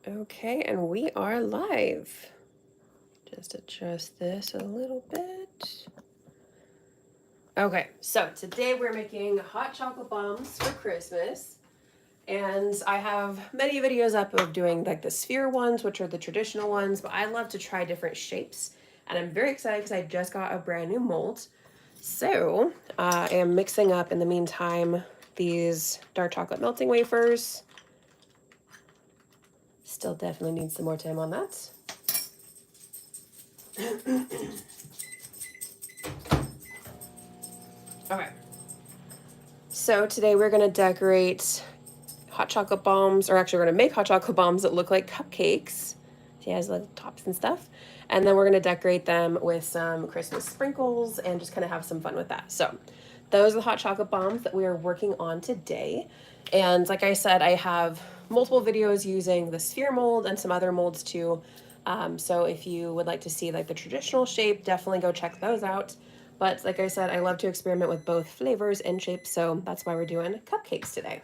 Okay, and we are live. Just adjust this a little bit. Okay, so today we're making hot chocolate bombs for Christmas. And I have many videos up of doing like the sphere ones, which are the traditional ones, but I love to try different shapes. And I'm very excited because I just got a brand new mold. So I am mixing up in the meantime these dark chocolate melting wafers. Still definitely need some more time on that. Okay. So today we're gonna decorate hot chocolate bombs, or actually we're gonna make hot chocolate bombs that look like cupcakes. She has little tops and stuff. And then we're gonna decorate them with some Christmas sprinkles and just kind of have some fun with that. So those are the hot chocolate bombs that we are working on today. And like I said, I have multiple videos using the sphere mold and some other molds too. So if you would like to see like the traditional shape, definitely go check those out. But like I said, I love to experiment with both flavors and shapes, so that's why we're doing cupcakes today.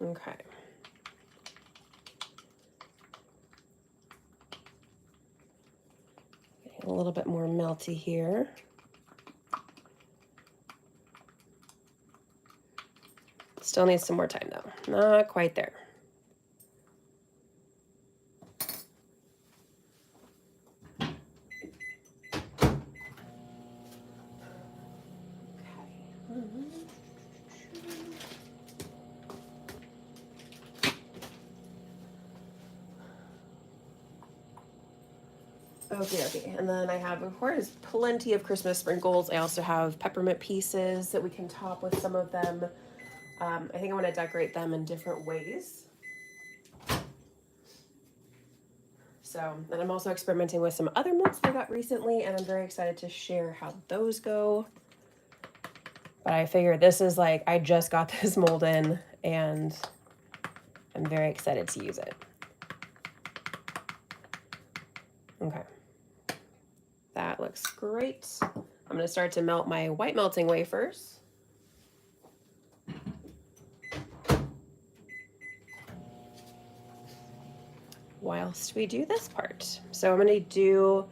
Okay. Getting a little bit more melty here. Still needs some more time though. Not quite there. Okay, and then I have, of course, plenty of Christmas sprinkles. I also have peppermint pieces that we can top with some of them. I think I want to decorate them in different ways. So, and I'm also experimenting with some other molds that I got recently, and I'm very excited to share how those go. But I figure this is like, I just got this mold in, and I'm very excited to use it. Okay. That looks great. I'm going to start to melt my white melting wafers. Whilst we do this part. So I'm going to do,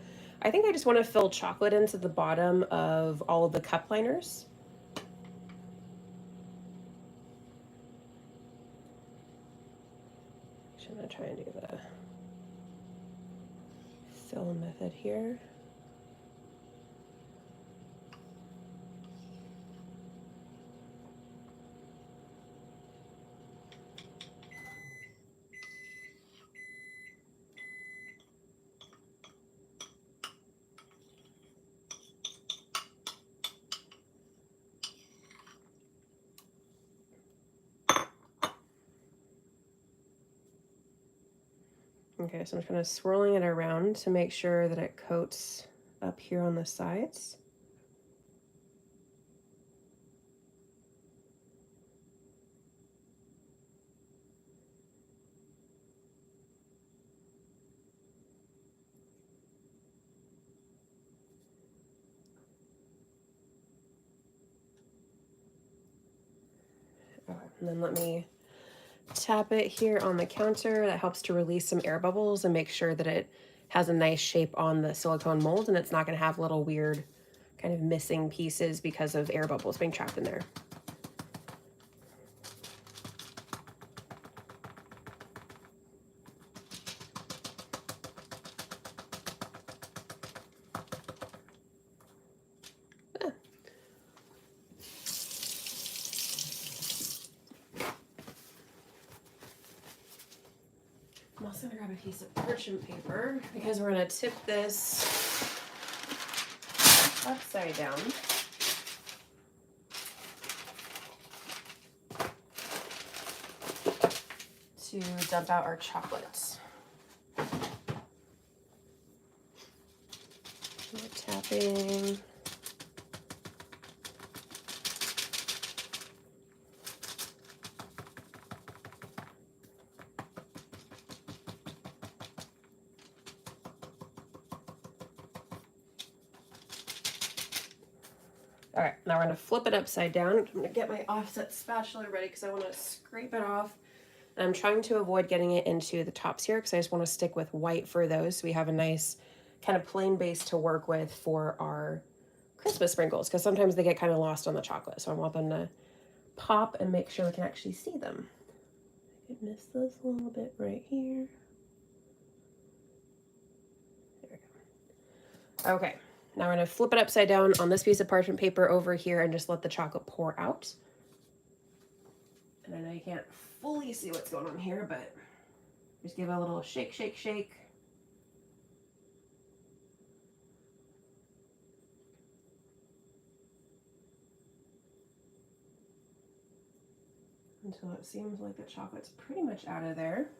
I think I just want to fill chocolate into the bottom of all of the cup liners. Actually, I'm going to try and do the fill method here. Okay, so I'm just kind of swirling it around to make sure that it coats up here on the sides. Okay, and then let me tap it here on the counter. That helps to release some air bubbles and make sure that it has a nice shape on the silicone mold and it's not going to have little weird kind of missing pieces because of air bubbles being trapped in there. I'm also going to grab a piece of parchment paper because we're going to tip this upside down. To dump out our chocolates. We're tapping. All right, now we're gonna flip it upside down. I'm gonna get my offset spatula ready because I want to scrape it off. And I'm trying to avoid getting it into the tops here because I just want to stick with white for those so we have a nice kind of plain base to work with for our Christmas sprinkles, because sometimes they get kind of lost on the chocolate. So I want them to pop and make sure we can actually see them. I could miss this a little bit right here. There we go. Okay, now we're gonna flip it upside down on this piece of parchment paper over here and just let the chocolate pour out. And I know you can't fully see what's going on here, but just give it a little shake, shake, shake. Until it seems like the chocolate's pretty much out of there.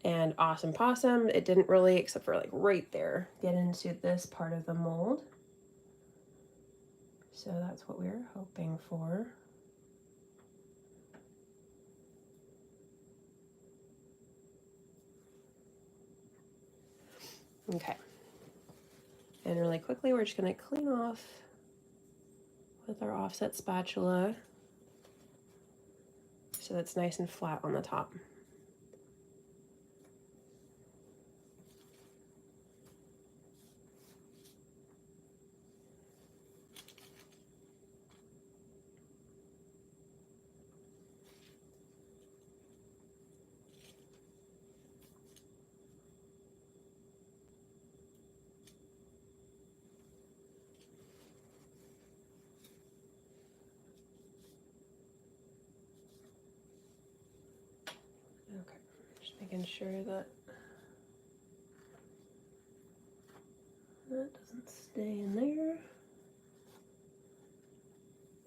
And awesome possum, it didn't really, except for like right there, get into this part of the mold. So that's what we were hoping for. Okay. And really quickly, we're just gonna clean off with our offset spatula so that's nice and flat on the top. Okay, just making sure that that doesn't stay in there.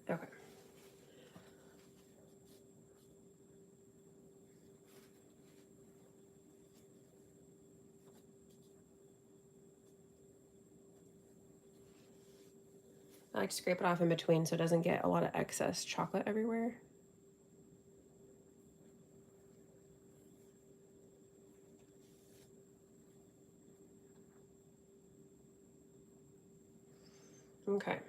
Okay. I like to scrape it off in between so it doesn't get a lot of excess chocolate everywhere. Okay.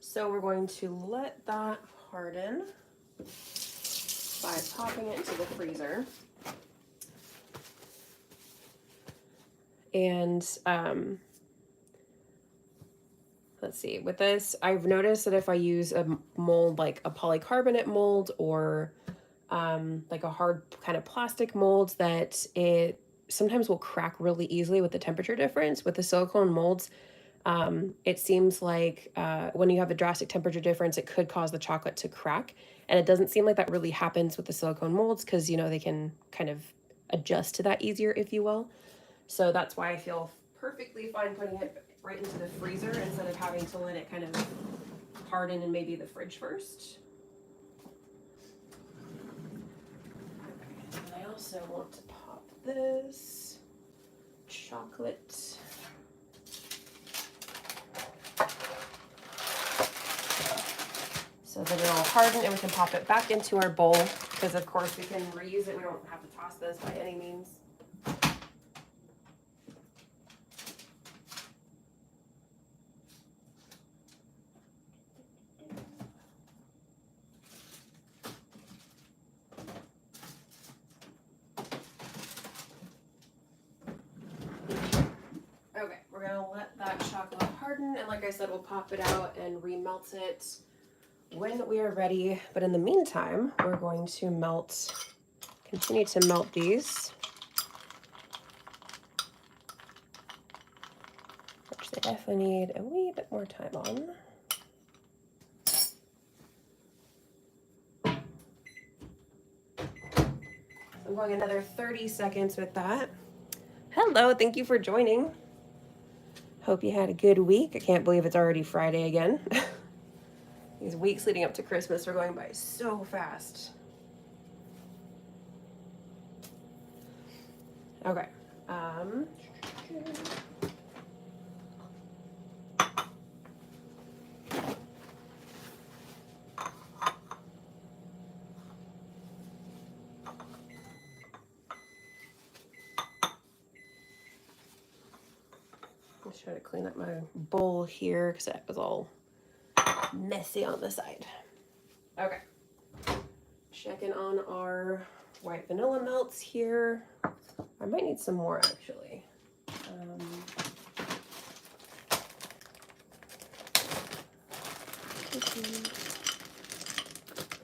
So we're going to let that harden by popping it into the freezer. And let's see, with this, I've noticed that if I use a mold like a polycarbonate mold or like a hard kind of plastic mold, that it sometimes will crack really easily with the temperature difference. With the silicone molds, it seems like when you have a drastic temperature difference, it could cause the chocolate to crack. And it doesn't seem like that really happens with the silicone molds because, you know, they can kind of adjust to that easier, if you will. So that's why I feel perfectly fine putting it right into the freezer instead of having to let it kind of harden in maybe the fridge first. Okay. And I also want to pop this chocolate so that it'll harden and we can pop it back into our bowl, because of course we can reuse it. We don't have to toss this by any means. Okay, we're gonna let that chocolate harden, and like I said, we'll pop it out and remelt it when we are ready. But in the meantime, we're going to continue to melt these, which they definitely need a wee bit more time on. So I'm going another 30 seconds with that. Hello, thank you for joining. Hope you had a good week. I can't believe it's already Friday again. These weeks leading up to Christmas are going by so fast. Okay. Let's try to clean up my bowl here because it was all messy on the side. Okay. Checking on our white vanilla melts here. I might need some more actually.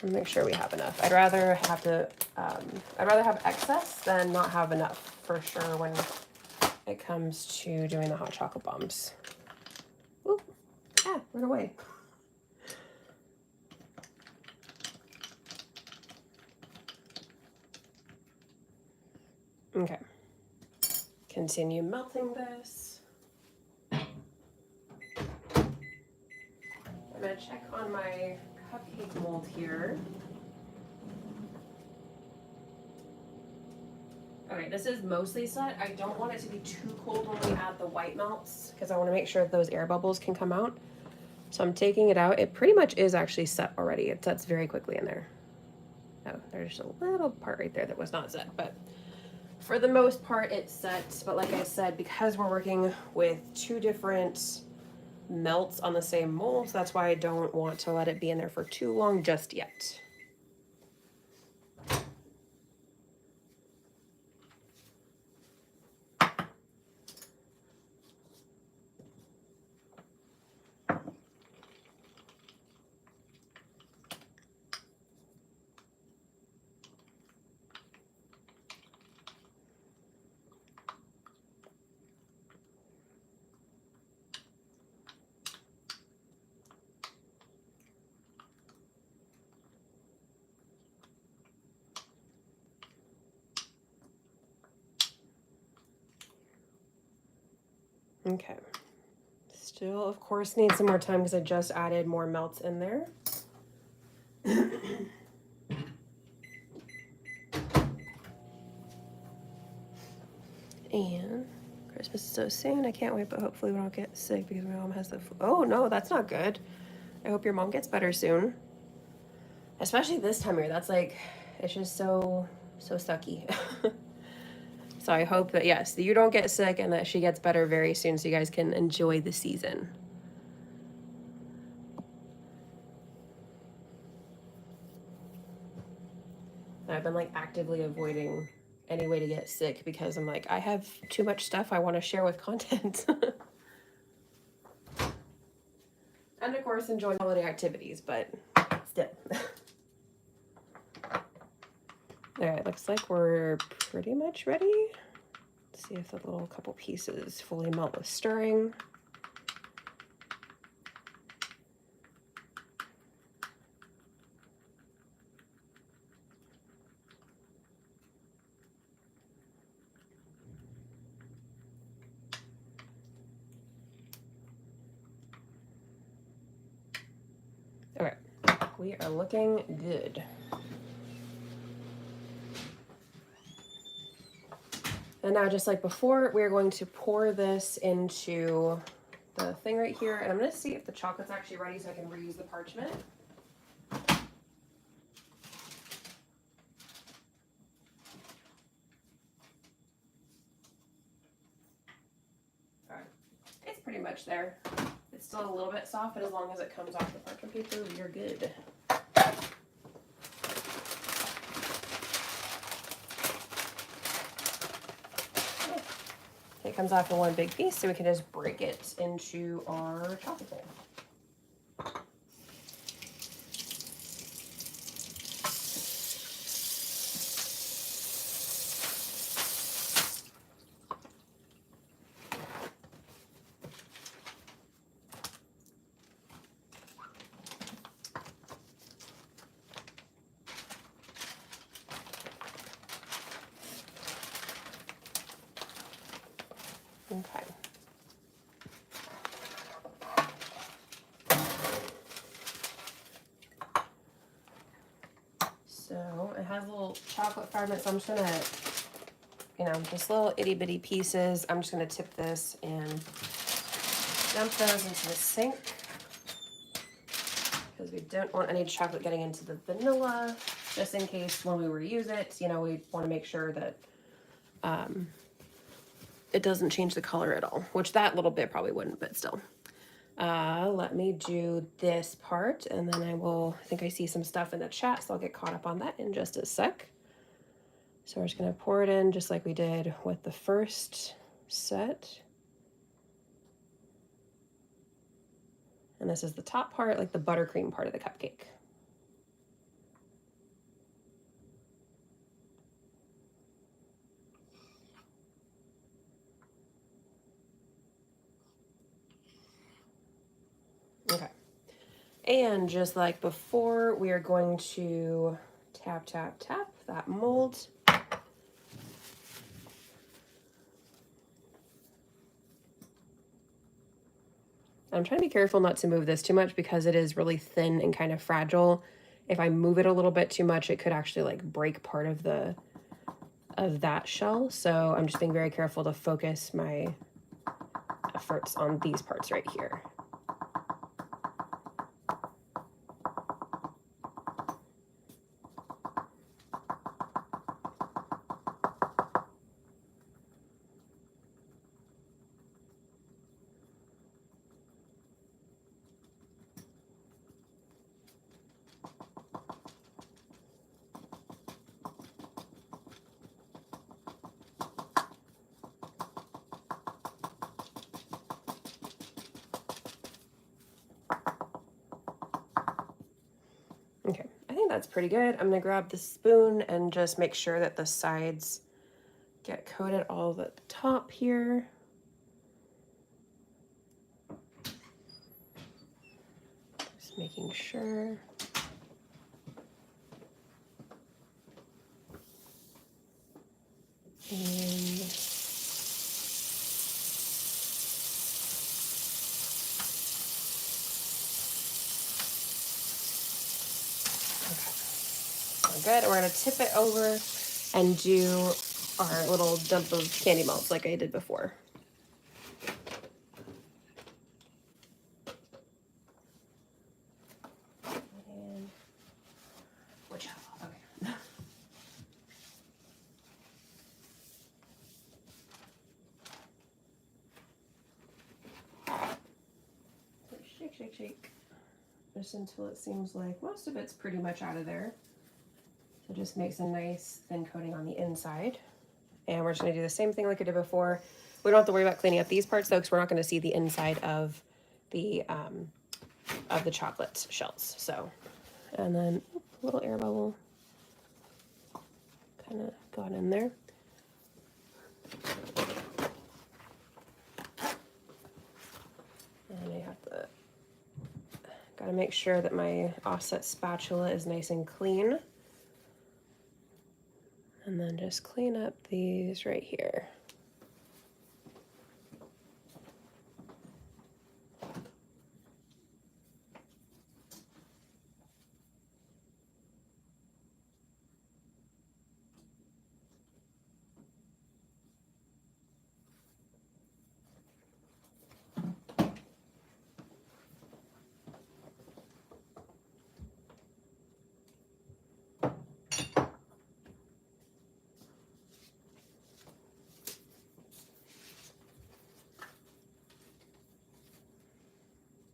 Make sure we have enough. I'd rather have excess than not have enough for sure when it comes to doing the hot chocolate bombs. Ooh, run away. Okay. Continue melting this. I'm gonna check on my cupcake mold here. Okay, this is mostly set. I don't want it to be too cold when we add the white melts because I want to make sure that those air bubbles can come out. So I'm taking it out. It pretty much is actually set already. It sets very quickly in there. Oh, there's a little part right there that was not set, but for the most part it's set. But like I said, because we're working with two different melts on the same mold, so that's why I don't want to let it be in there for too long just yet. Okay. Still, of course, need some more time because I just added more melts in there. And Christmas is so soon. I can't wait, but hopefully we don't get sick because my mom has the flu. Oh no, that's not good. I hope your mom gets better soon. Especially this time of year. That's like, it's just so sucky. So I hope that, yes, that you don't get sick and that she gets better very soon so you guys can enjoy the season. I've been like actively avoiding any way to get sick because I'm like, I have too much stuff I want to share with content. And of course, enjoy holiday activities, but still. All right, looks like we're pretty much ready. Let's see if the little couple pieces fully melt with stirring. Okay, we are looking good. And now, just like before, we're going to pour this into the thing right here. And I'm going to see if the chocolate's actually ready so I can reuse the parchment. All right, it's pretty much there. It's still a little bit soft, but as long as it comes off the parchment paper, you're good. It comes off in one big piece, so we can just break it into our chocolate bowl. Okay. So it has a little chocolate fragment, so I'm just gonna, just little itty bitty pieces. I'm just gonna tip this and dump those into the sink because we don't want any chocolate getting into the vanilla, just in case when we reuse it, we want to make sure that it doesn't change the color at all, which that little bit probably wouldn't, but still. Let me do this part and then I think I see some stuff in the chat, so I'll get caught up on that in just a sec. So we're just gonna pour it in just like we did with the first set. And this is the top part, like the buttercream part of the cupcake. Okay. And just like before, we are going to tap, tap, tap that mold. I'm trying to be careful not to move this too much because it is really thin and kind of fragile. If I move it a little bit too much, it could actually like break part of that shell. So I'm just being very careful to focus my efforts on these parts right here. Okay, I think that's pretty good. I'm gonna grab the spoon and just make sure that the sides get coated all at the top here. Just making sure. And good. We're gonna tip it over and do our little dump of candy melts like I did before. And which okay. Shake, shake, shake. Just until it seems like most of it's pretty much out of there. So it just makes a nice thin coating on the inside. And we're just gonna do the same thing like I did before. We don't have to worry about cleaning up these parts though, because we're not gonna see the inside of the chocolate shells. So, and then a little air bubble kind of got in there. And I have to, gotta make sure that my offset spatula is nice and clean. And then just clean up these right here.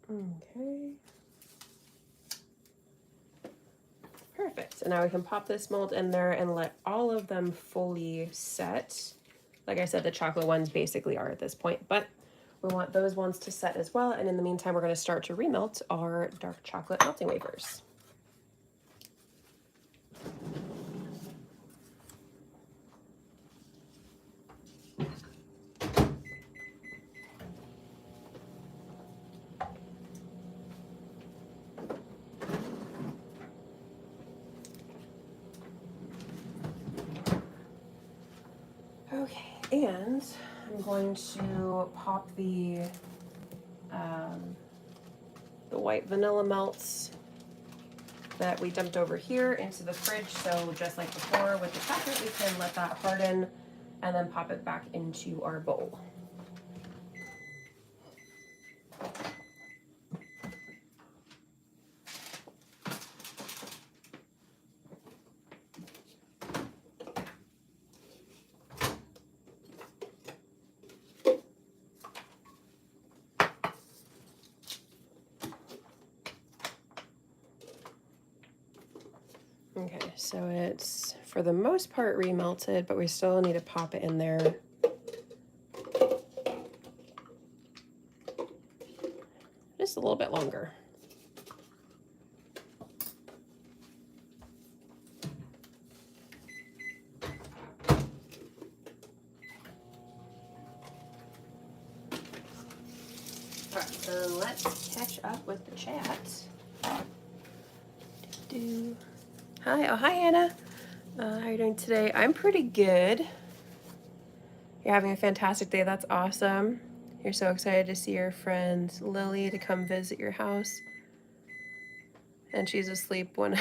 Okay. Perfect. And now we can pop this mold in there and let all of them fully set. Like I said, the chocolate ones basically are at this point, but we want those ones to set as well. And in the meantime, we're going to start to remelt our dark chocolate melting wafers. Okay, and I'm going to pop the white vanilla melts that we dumped over here into the fridge. So just like before with the chocolate, we can let that harden and then pop it back into our bowl. Okay, so it's for the most part remelted, but we still need to pop it in there. Just a little bit longer. All right, so let's catch up with the chat. Hi, oh hi Anna. How are you doing today? I'm pretty good. You're having a fantastic day. That's awesome. You're so excited to see your friend Lily to come visit your house. And she's asleep when...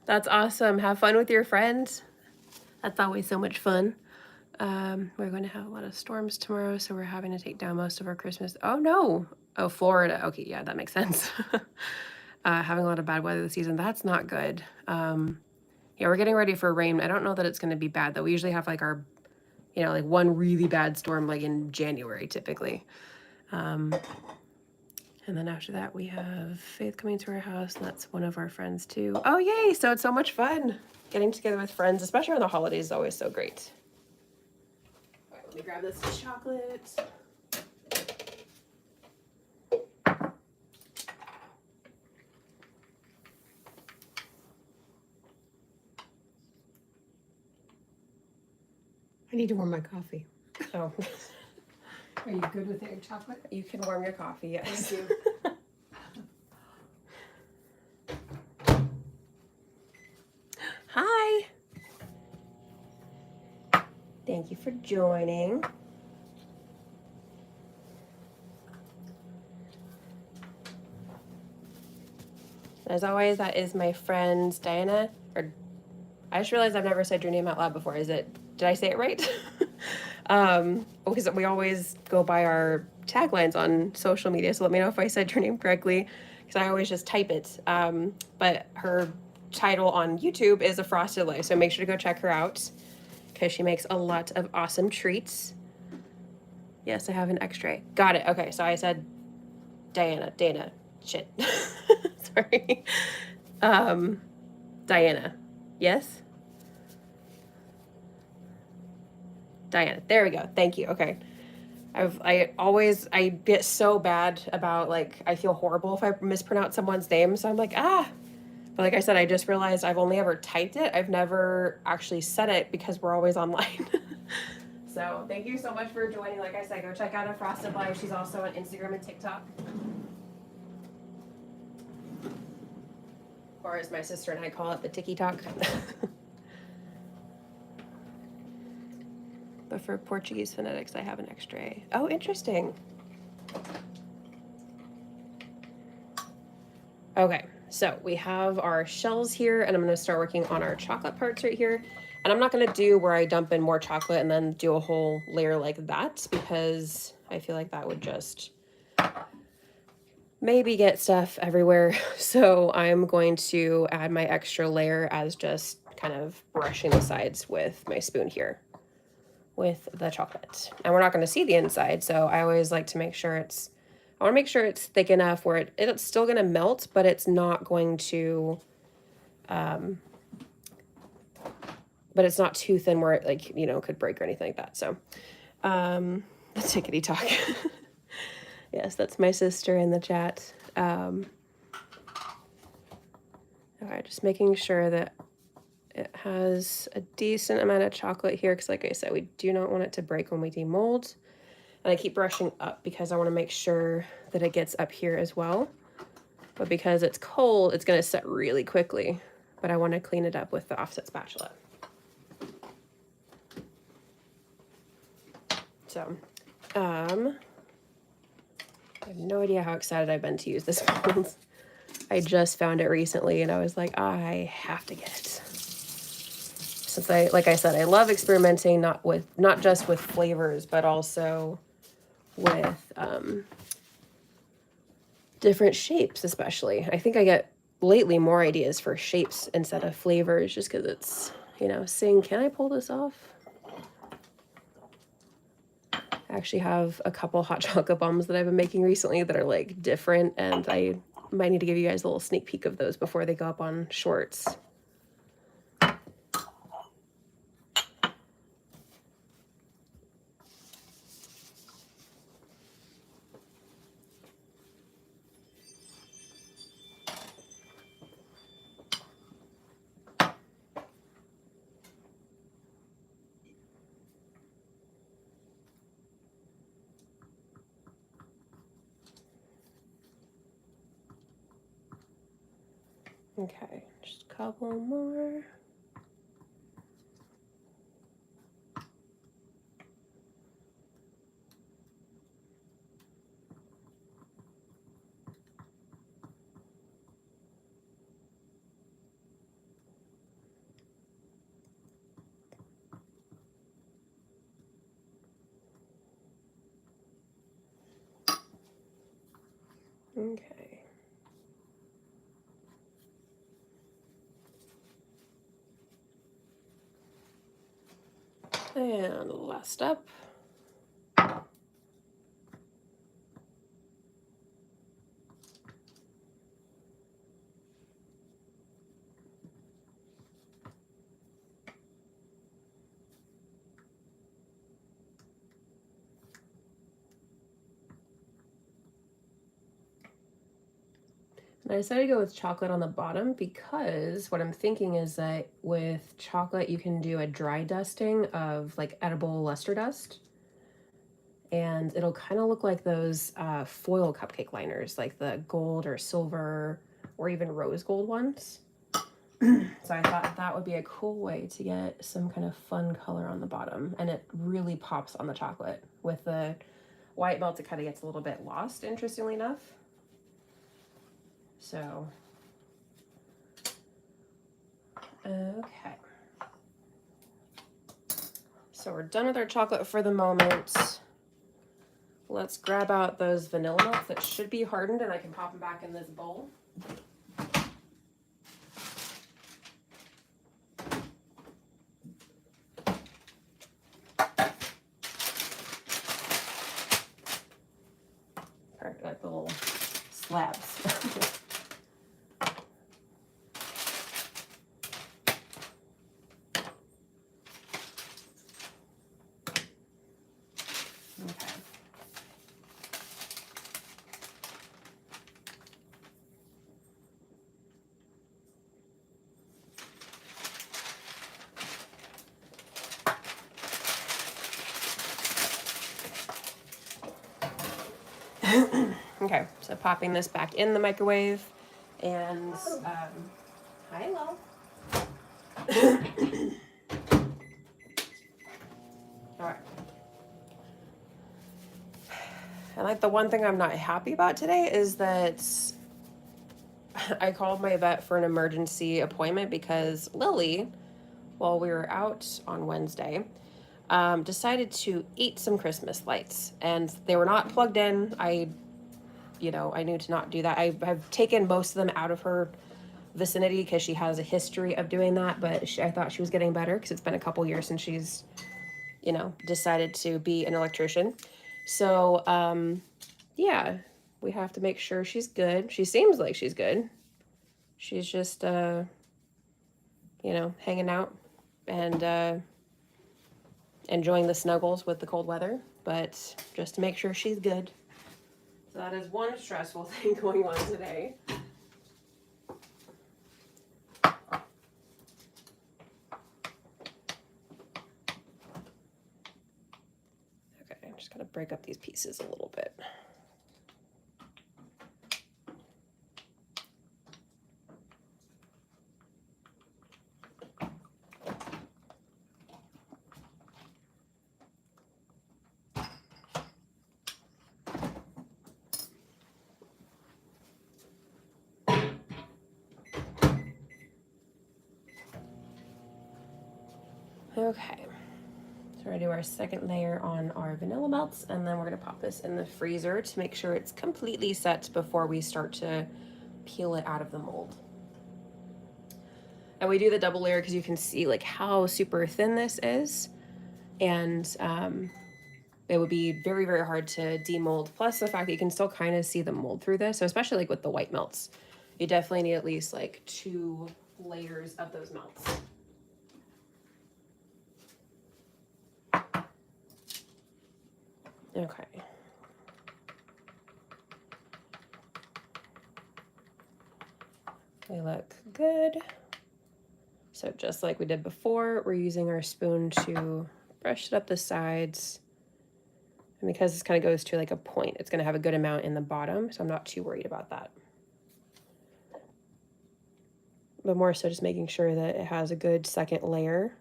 That's awesome. Have fun with your friends. That's always so much fun. We're going to have a lot of storms tomorrow, so we're having to take down most of our Christmas. Oh no. Oh, Florida. Okay, yeah, that makes sense. Having a lot of bad weather this season. That's not good. Yeah, we're getting ready for rain. I don't know that it's going to be bad though. We usually have like our, like one really bad storm like in January typically. And then after that we have Faith coming to our house. That's one of our friends too. Oh yay! So it's so much fun getting together with friends, especially on the holidays, is always so great. All right, let me grab this chocolate. I need to warm my coffee. Oh. Are you good with your chocolate? You can warm your coffee, yes. Thank you. Hi. Thank you for joining. As always, that is my friend Diana. Or I just realized I've never said your name out loud before. Did I say it right? Because we always go by our taglines on social media, so let me know if I said your name correctly, because I always just type it. But her title on YouTube is A Frosted Life, so make sure to go check her out, because she makes a lot of awesome treats. Yes, I have an extra. Got it. Okay, so I said Dana. Shit. Sorry. Diana. Yes? Diana. There we go. Thank you. Okay. I get so bad about, like, I feel horrible if I mispronounce someone's name, so I'm like, But like I said, I just realized I've only ever typed it. I've never actually said it because we're always online. So thank you so much for joining. Like I said, go check out A Frosted Life. She's also on Instagram and TikTok. Or as my sister and I call it, the Tiki-Talk. But for Portuguese phonetics, I have an extra A. Oh, interesting. Okay, so we have our shells here, and I'm going to start working on our chocolate parts right here. And I'm not going to do where I dump in more chocolate and then do a whole layer like that, because I feel like that would just maybe get stuff everywhere. So I'm going to add my extra layer as just kind of brushing the sides with my spoon here with the chocolate. And we're not going to see the inside, so I always like to make sure I want to make sure it's thick enough where it's still going to melt, but it's not going to, but it's not too thin where it, like, could break or anything like that. So, tickety talk. Yes, that's my sister in the chat. All right, just making sure that it has a decent amount of chocolate here, because like I said, we do not want it to break when we demold. And I keep brushing up because I want to make sure that it gets up here as well. But because it's cold, it's going to set really quickly. But I want to clean it up with the offset spatula. So, I have no idea how excited I've been to use this mold. I just found it recently and I was like, I have to get it. Since like I said, I love experimenting not just with flavors, but also with different shapes, especially. I think I get lately more ideas for shapes instead of flavors, just because it's, seeing, can I pull this off? I actually have a couple hot chocolate bombs that I've been making recently that are like different, and I might need to give you guys a little sneak peek of those before they go up on shorts. Okay, just a couple more. Okay. And last up. And I decided to go with chocolate on the bottom because what I'm thinking is that with chocolate you can do a dry dusting of like edible luster dust. And it'll kind of look like those foil cupcake liners, like the gold or silver or even rose gold ones. So I thought that would be a cool way to get some kind of fun color on the bottom, and it really pops on the chocolate. With the white melt, it kind of gets a little bit lost, interestingly enough. So, okay. So we're done with our chocolate for the moment. Let's grab out those vanilla melts that should be hardened, and I can pop them back in this bowl. Like the little slabs. Okay. Okay, so popping this back in the microwave, and hi, Lo. All right. And like the one thing I'm not happy about today is that I called my vet for an emergency appointment because Lily, while we were out on Wednesday, decided to eat some Christmas lights, and they were not plugged in. I knew to not do that. I've taken most of them out of her vicinity because she has a history of doing that, but I thought she was getting better because it's been a couple years since she's, decided to be an electrician. So, yeah, we have to make sure she's good. She seems like she's good. She's just, hanging out and enjoying the snuggles with the cold weather, but just to make sure she's good. So that is one stressful thing going on today. Okay, I'm just gonna break up these pieces a little bit. Okay, so we're gonna do our second layer on our vanilla melts, and then we're gonna pop this in the freezer to make sure it's completely set before we start to peel it out of the mold. And we do the double layer because you can see like how super thin this is, and it would be very, very hard to demold. Plus the fact that you can still kind of see the mold through this. So especially like with the white melts, you definitely need at least like 2 layers of those melts. Okay. They look good. So just like we did before, we're using our spoon to brush it up the sides. And because this kind of goes to like a point, it's going to have a good amount in the bottom, so I'm not too worried about that. But more so just making sure that it has a good second layer.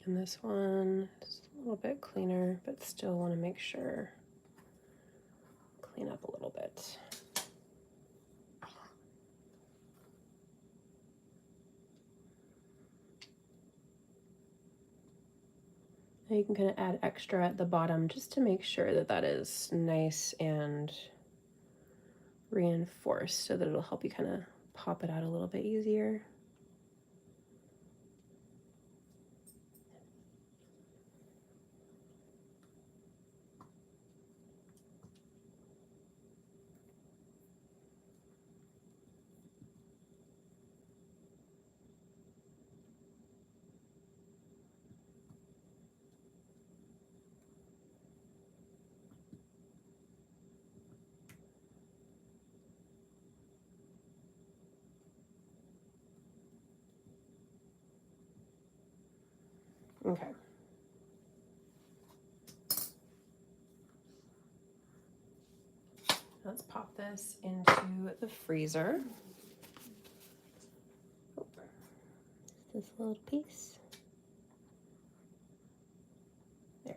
And this one is a little bit cleaner, but still want to make sure, clean up a little bit. And you can kind of add extra at the bottom just to make sure that that is nice and reinforced so that it'll help you kind of pop it out a little bit easier. Okay. Let's pop this into the freezer. Oh, this little piece. There.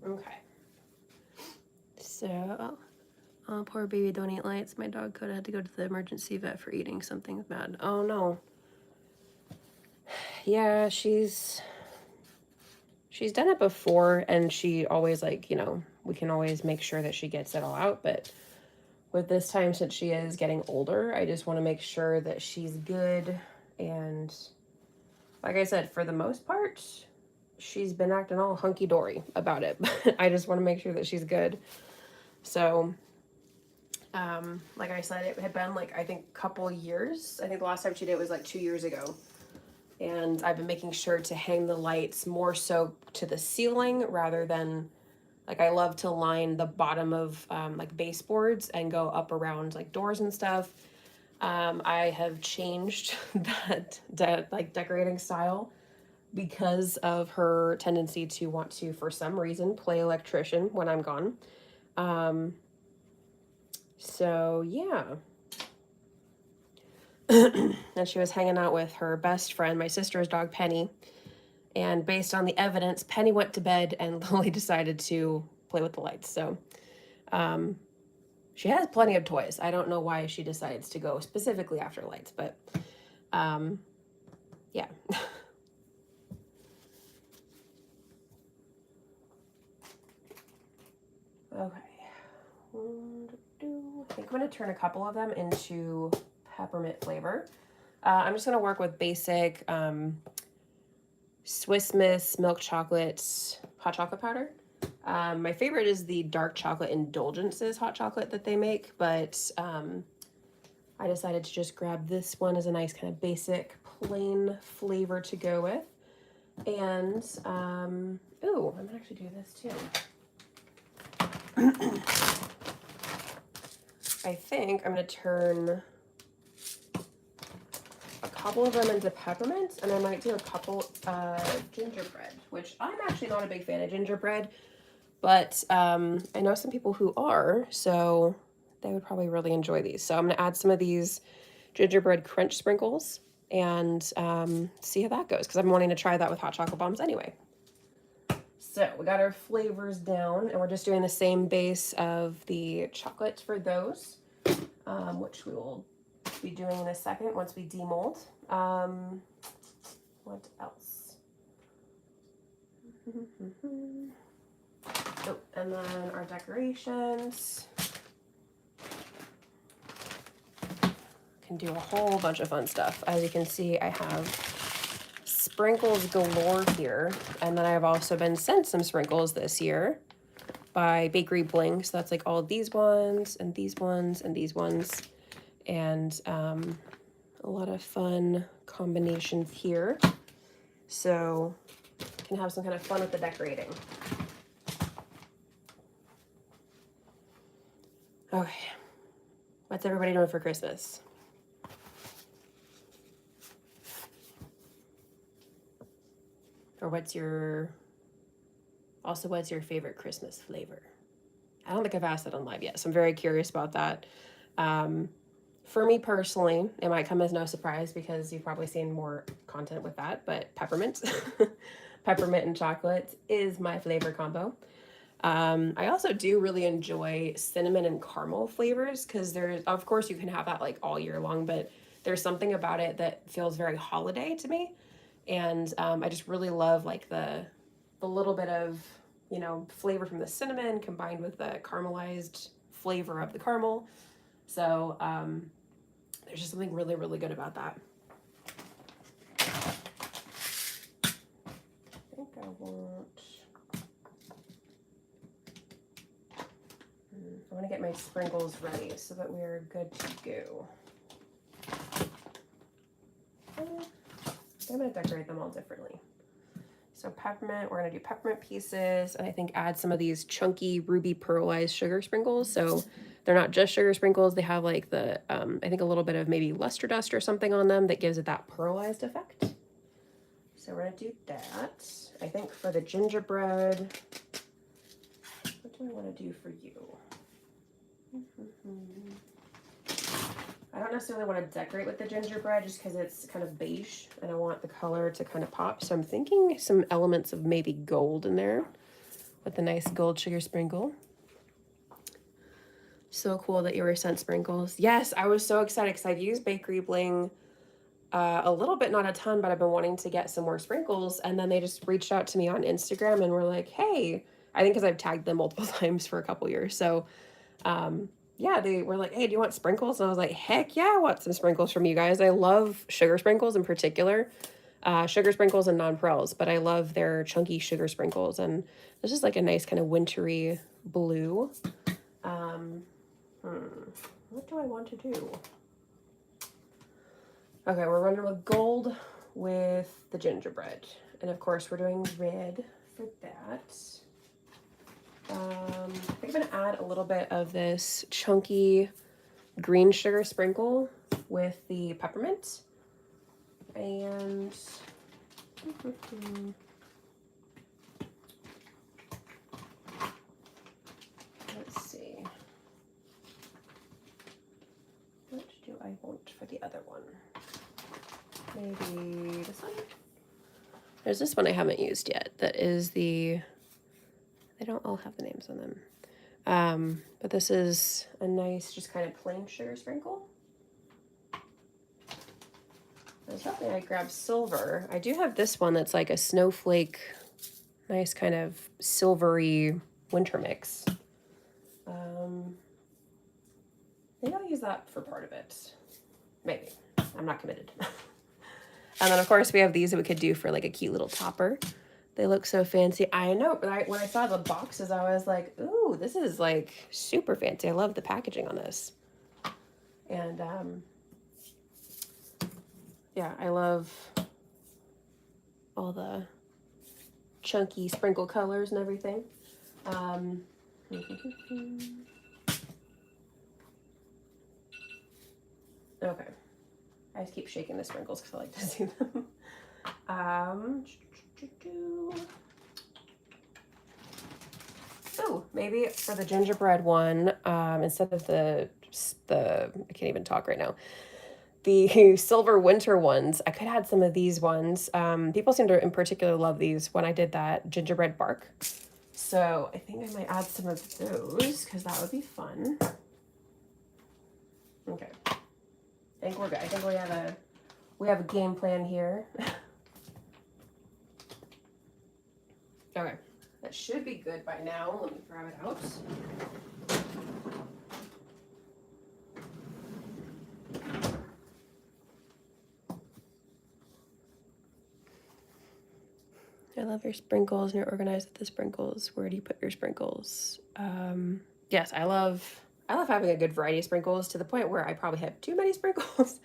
Okay. So, oh, poor baby don't eat lights. My dog could have had to go to the emergency vet for eating something bad. Oh no. Yeah, she's done it before, and she always, like, you know, we can always make sure that she gets it all out, but with this time, since she is getting older, I just want to make sure that she's good. And like I said, for the most part, she's been acting all hunky-dory about it, but I just want to make sure that she's good. So like I said, it had been like, I think a couple years. I think the last time she did it was like 2 years ago. And I've been making sure to hang the lights more so to the ceiling rather than, like, I love to line the bottom of like baseboards and go up around like doors and stuff. I have changed that like decorating style because of her tendency to want to, for some reason, play electrician when I'm gone. So yeah. And she was hanging out with her best friend, my sister's dog, Penny. And based on the evidence, Penny went to bed and Lily decided to play with the lights. So she has plenty of toys. I don't know why she decides to go specifically after lights, but yeah. Okay. I think I'm going to turn a couple of them into peppermint flavor. I'm just going to work with basic Swiss Miss milk chocolates, hot chocolate powder. My favorite is the dark chocolate indulgences hot chocolate that they make, but I decided to just grab this one as a nice kind of basic plain flavor to go with. And, ooh, I'm gonna actually do this too. I think I'm gonna turn a couple of them into peppermint, and I might do a couple gingerbread, which I'm actually not a big fan of gingerbread, but I know some people who are, so they would probably really enjoy these. So I'm gonna add some of these gingerbread crunch sprinkles and see how that goes, because I'm wanting to try that with hot chocolate bombs anyway. So we got our flavors down, and we're just doing the same base of the chocolate for those, which we will be doing in a second once we demold. What else? Oh, and then our decorations. Can do a whole bunch of fun stuff. As you can see, I have sprinkles galore here, and then I've also been sent some sprinkles this year by Bakery Bling. So that's like all these ones and these ones and these ones, and a lot of fun combinations here. So you can have some kind of fun with the decorating. Okay, what's everybody doing for Christmas? Or what's your favorite Christmas flavor? I don't think I've asked that on live yet, so I'm very curious about that. For me personally, it might come as no surprise because you've probably seen more content with that, but peppermint. Peppermint and chocolate is my flavor combo. I also do really enjoy cinnamon and caramel flavors because there's, of course, you can have that like all year long, but there's something about it that feels very holiday to me. And I just really love like the little bit of, you know, flavor from the cinnamon combined with the caramelized flavor of the caramel. So there's just something really, really good about that. I think I want to get my sprinkles ready so that we're good to go. I'm going to decorate them all differently. So peppermint, we're going to do peppermint pieces, and I think add some of these chunky ruby pearlized sugar sprinkles. So they're not just sugar sprinkles. They have like the, I think a little bit of maybe luster dust or something on them that gives it that pearlized effect. So we're going to do that. I think for the gingerbread, what do I want to do for you? I don't necessarily want to decorate with the gingerbread just because it's kind of beige and I want the color to kind of pop. So I'm thinking some elements of maybe gold in there with a nice gold sugar sprinkle. So cool that you were sent sprinkles. Yes, I was so excited because I've used Bakery Bling a little bit, not a ton, but I've been wanting to get some more sprinkles. And then they just reached out to me on Instagram and were like, hey, I think because I've tagged them multiple times for a couple years. So yeah, they were like, hey, do you want sprinkles? And I was like, heck yeah, I want some sprinkles from you guys. I love sugar sprinkles in particular, sugar sprinkles and non-pearls, but I love their chunky sugar sprinkles. And this is like a nice kind of wintry blue. What do I want to do? Okay, we're running with gold with the gingerbread. And of course, we're doing red for that. I think I'm gonna add a little bit of this chunky green sugar sprinkle with the peppermint. And let's see. What do I want for the other one? Maybe this one? There's this one I haven't used yet. That is the, they don't all have the names on them. But this is a nice, just kind of plain sugar sprinkle. I was hoping I grabbed silver. I do have this one that's like a snowflake, nice kind of silvery winter mix. Maybe I'll use that for part of it. Maybe. I'm not committed. And then of course we have these that we could do for like a cute little topper. They look so fancy. I know, but when I saw the boxes, I was like, ooh, this is like super fancy. I love the packaging on this. And yeah, I love all the chunky sprinkle colors and everything. Okay. I just keep shaking the sprinkles because I like to see them. Oh, maybe for the gingerbread one, instead of the I can't even talk right now. The silver winter ones, I could add some of these ones. People seem to in particular love these when I did that gingerbread bark. So I think I might add some of those because that would be fun. Okay. I think we're good. I think we have a game plan here. Okay. That should be good by now. Let me grab it out. I love your sprinkles, and you're organized with the sprinkles. Where do you put your sprinkles? Yes, I love having a good variety of sprinkles to the point where I probably have too many sprinkles.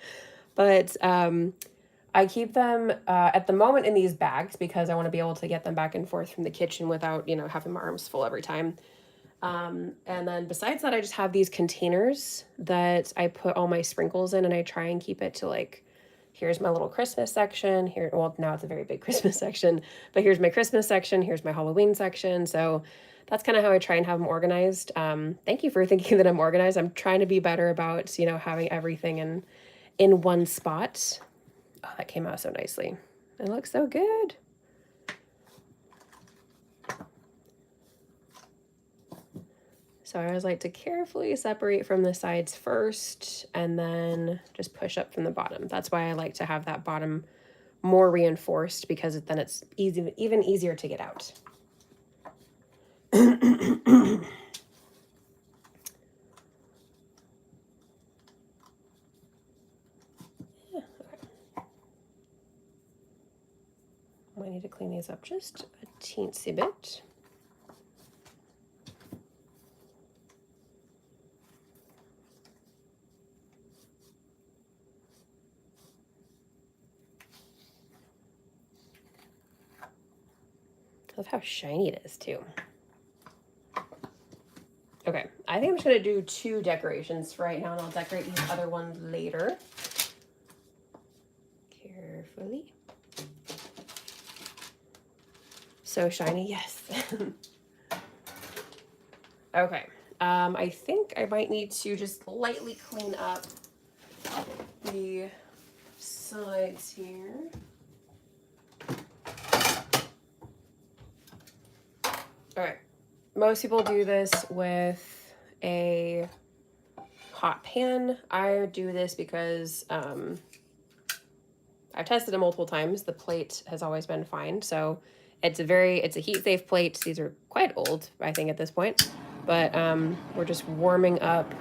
But I keep them at the moment in these bags because I want to be able to get them back and forth from the kitchen without, you know, having my arms full every time. And then besides that, I just have these containers that I put all my sprinkles in, and I try and keep it to like, here's my little Christmas section here. Well, now it's a very big Christmas section, but here's my Christmas section. Here's my Halloween section. So that's kind of how I try and have them organized. Thank you for thinking that I'm organized. I'm trying to be better about, you know, having everything in one spot. Oh, that came out so nicely. It looks so good. So I always like to carefully separate from the sides first and then just push up from the bottom. That's why I like to have that bottom more reinforced, because then it's even easier to get out. I need to clean these up just a teensy bit. I love how shiny it is too. Okay, I think I'm just gonna do 2 decorations for right now, and I'll decorate these other ones later. Carefully. So shiny, yes. Okay, I think I might need to just lightly clean up the sides here. All right, most people do this with a hot pan. I do this because I've tested it multiple times. The plate has always been fine. So it's a heat safe plate. These are quite old, I think, at this point. But we're just warming up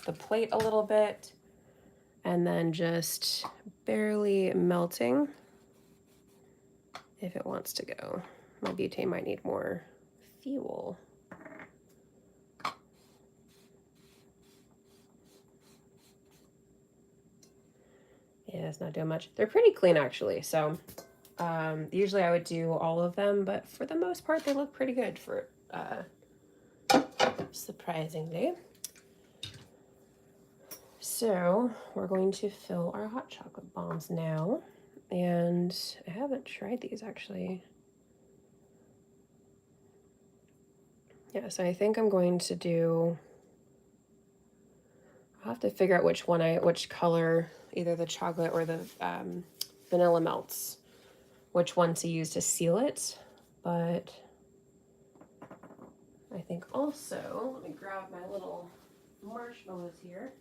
the plate a little bit and then just barely melting if it wants to go. My butane might need more fuel. Yeah, it's not doing much. They're pretty clean, actually. So usually I would do all of them, but for the most part, they look pretty good for surprisingly. So we're going to fill our hot chocolate bombs now. And I haven't tried these, actually. Yeah, so I think I'm going to do... I'll have to figure out which color, either the chocolate or the vanilla melts, which one to use to seal it. But I think also, let me grab my little marshmallows here.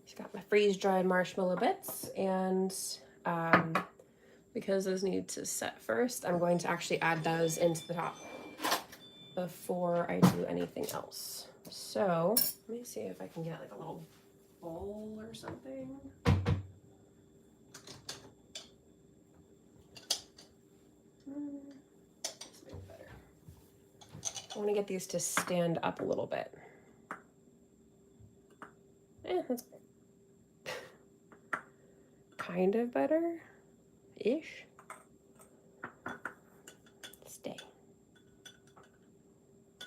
Just got my freeze-dried marshmallow bits, and because those need to set first, I'm going to actually add those into the top before I do anything else. So let me see if I can get like a little bowl or something. I want to get these to stand up a little bit. That's kind of better-ish. Stay.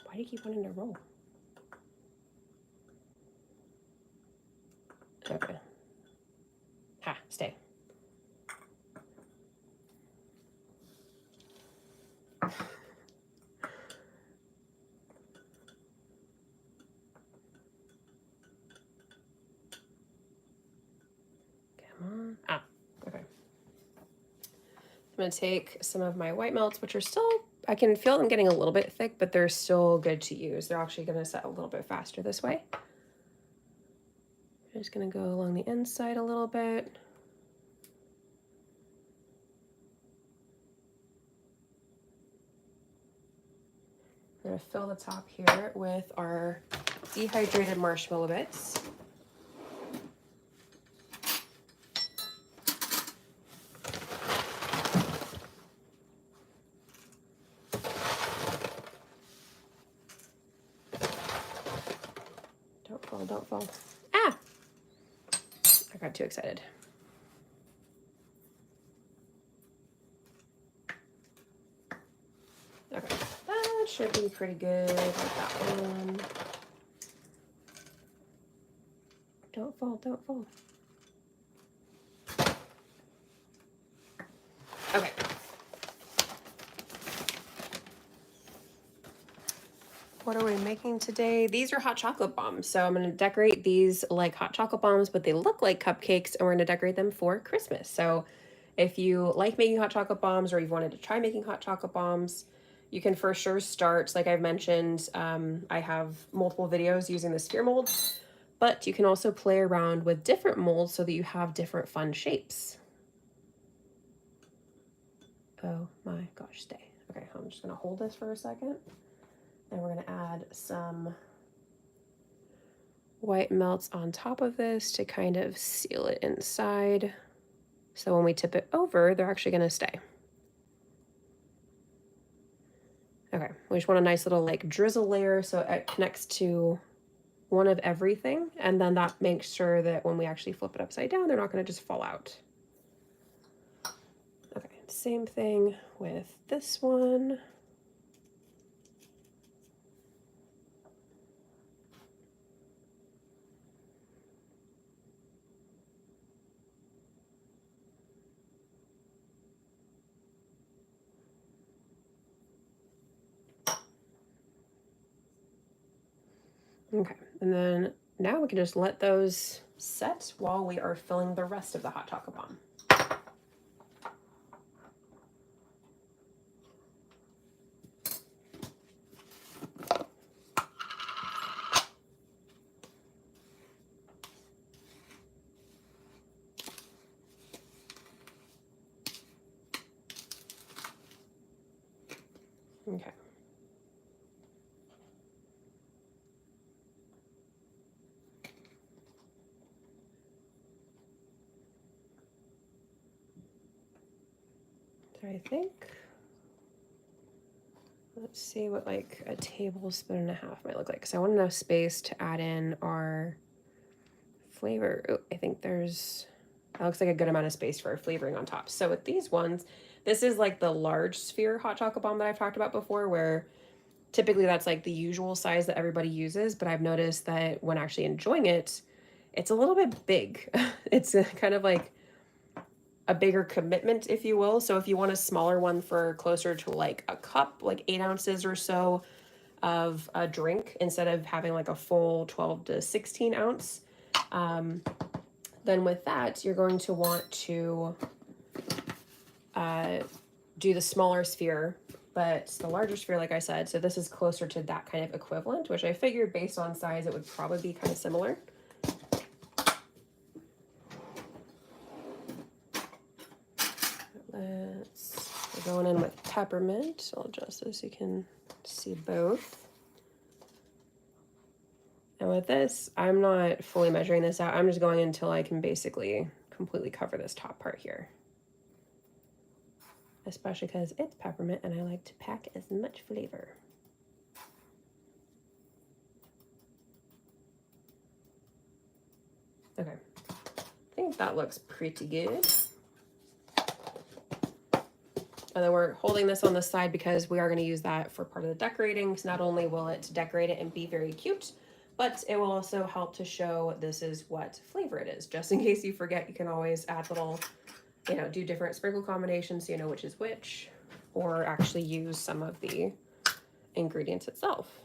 Why do you keep wanting to roll? Okay. Ha, stay. Come on. Ah, okay. I'm gonna take some of my white melts, which are still, I can feel them getting a little bit thick, but they're still good to use. They're actually gonna set a little bit faster this way. I'm just gonna go along the inside a little bit. I'm gonna fill the top here with our dehydrated marshmallow bits. Don't fall, don't fall. Ah! I got too excited. Okay, that should be pretty good like that one. Don't fall, don't fall. Okay. What are we making today? These are hot chocolate bombs. So I'm going to decorate these like hot chocolate bombs, but they look like cupcakes, and we're going to decorate them for Christmas. So if you like making hot chocolate bombs, or you've wanted to try making hot chocolate bombs, you can for sure start. Like I've mentioned, I have multiple videos using the sphere mold, but you can also play around with different molds so that you have different fun shapes. Oh my gosh, stay. Okay, I'm just gonna hold this for a second. And we're gonna add some white melts on top of this to kind of seal it inside. So when we tip it over, they're actually gonna stay. Okay, we just want a nice little like drizzle layer so it connects to one of everything, and then that makes sure that when we actually flip it upside down, they're not gonna just fall out. Okay, same thing with this one. Okay, and then now we can just let those set while we are filling the rest of the hot chocolate bomb. Okay. So I think, let's see what like a tablespoon and a half might look like, because I want enough space to add in our flavor. Oh, I think that looks like a good amount of space for our flavoring on top. So with these ones, this is like the large sphere hot chocolate bomb that I've talked about before, where typically that's like the usual size that everybody uses, but I've noticed that when actually enjoying it, it's a little bit big. It's kind of like a bigger commitment, if you will. So if you want a smaller one for closer to like a cup, like 8 ounces or so of a drink, instead of having like a full 12 to 16 ounce, then with that, you're going to want to do the smaller sphere, but the larger sphere, like I said, so this is closer to that kind of equivalent, which I figured based on size, it would probably be kind of similar. We're going in with peppermint. I'll adjust this so you can see both. And with this, I'm not fully measuring this out. I'm just going until I can basically completely cover this top part here. Especially because it's peppermint and I like to pack as much flavor. Okay, I think that looks pretty good. And then we're holding this on the side because we are going to use that for part of the decorating. So not only will it decorate it and be very cute, but it will also help to show this is what flavor it is. Just in case you forget, you can always add little, you know, do different sprinkle combinations so you know which is which, or actually use some of the ingredients itself.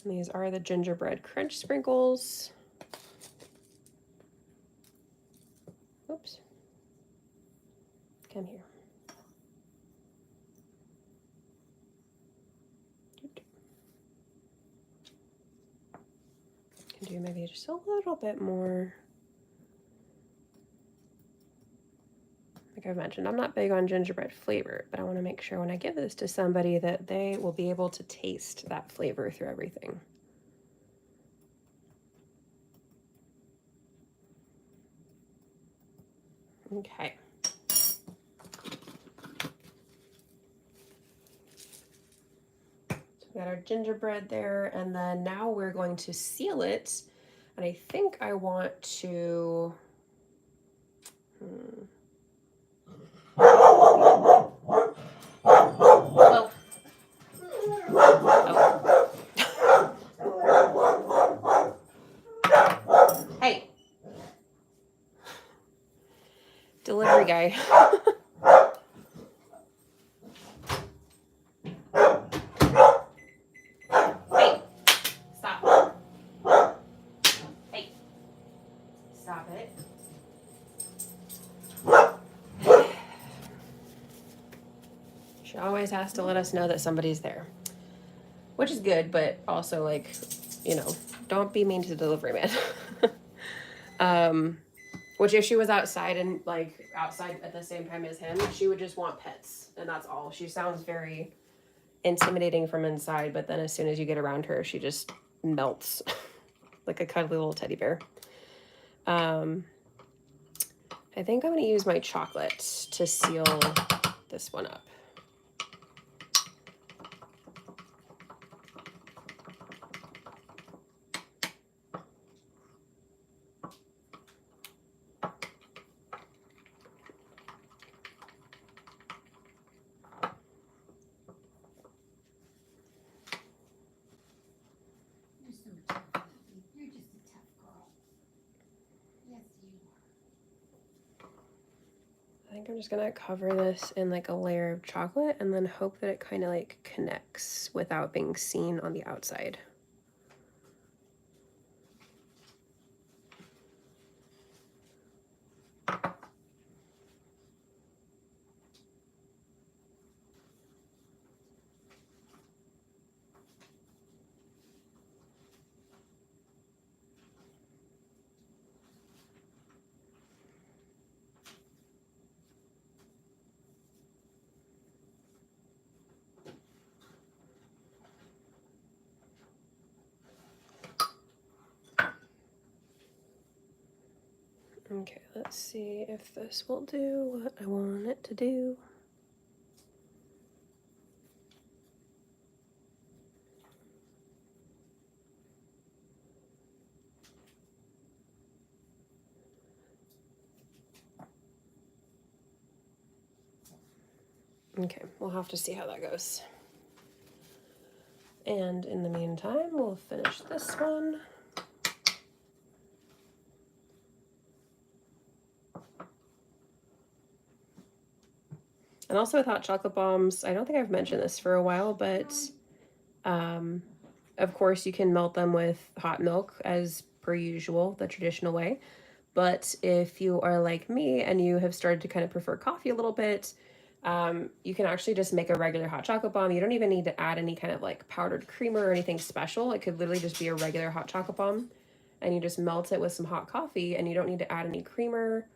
And these are the gingerbread crunch sprinkles. Oops. Come here. Can do maybe just a little bit more. Like I've mentioned, I'm not big on gingerbread flavor, but I want to make sure when I give this to somebody that they will be able to taste that flavor through everything. Okay. We got our gingerbread there, and then now we're going to seal it. And I think I want to... Oh. Oh. Hey. Delivery guy. Hey. Stop. Hey. Stop it. She always has to let us know that somebody's there. Which is good, but also, like, you know, don't be mean to the delivery man. Which if she was outside and, like, outside at the same time as him, she would just want pets. And that's all. She sounds very intimidating from inside, but then as soon as you get around her, she just melts like a cuddly little teddy bear. I think I'm going to use my chocolate to seal this one up. You're just a tough girl. Yes, you are. I think I'm just going to cover this in like a layer of chocolate and then hope that it kind of like connects without being seen on the outside. Okay, let's see if this will do what I want it to do. Okay, we'll have to see how that goes. And in the meantime, we'll finish this one. And also with hot chocolate bombs, I don't think I've mentioned this for a while, but of course you can melt them with hot milk as per usual, the traditional way. But if you are like me and you have started to kind of prefer coffee a little bit, you can actually just make a regular hot chocolate bomb. You don't even need to add any kind of like powdered creamer or anything special. It could literally just be a regular hot chocolate bomb. And you just melt it with some hot coffee, and you don't need to add any creamer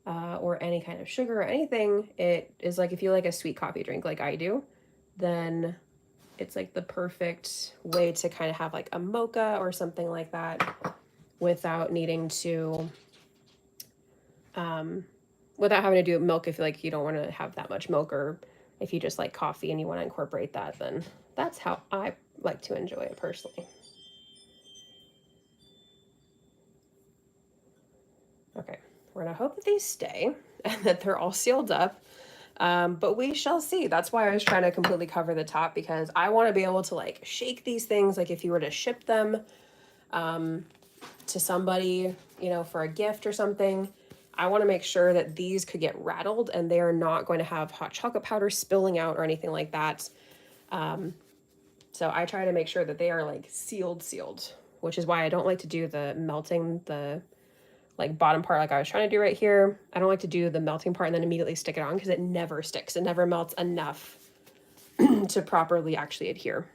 or any kind of sugar or anything. It is like if you like a sweet coffee drink like I do, then it's like the perfect way to kind of have like a mocha or something like that without needing to without having to do milk. If like you don't want to have that much milk, or if you just like coffee and you want to incorporate that, then that's how I like to enjoy it personally. we're gonna hope that these stay and that they're all sealed up. But we shall see. That's why I was trying to completely cover the top, because I want to be able to like shake these things. Like if you were to ship them to somebody, you know, for a gift or something, I want to make sure that these could get rattled and they are not going to have hot chocolate powder spilling out or anything like that. So I try to make sure that they are like sealed, which is why I don't like to do the melting, the like bottom part like I was trying to do right here. I don't like to do the melting part and then immediately stick it on, because it never sticks. It never melts enough to properly actually adhere.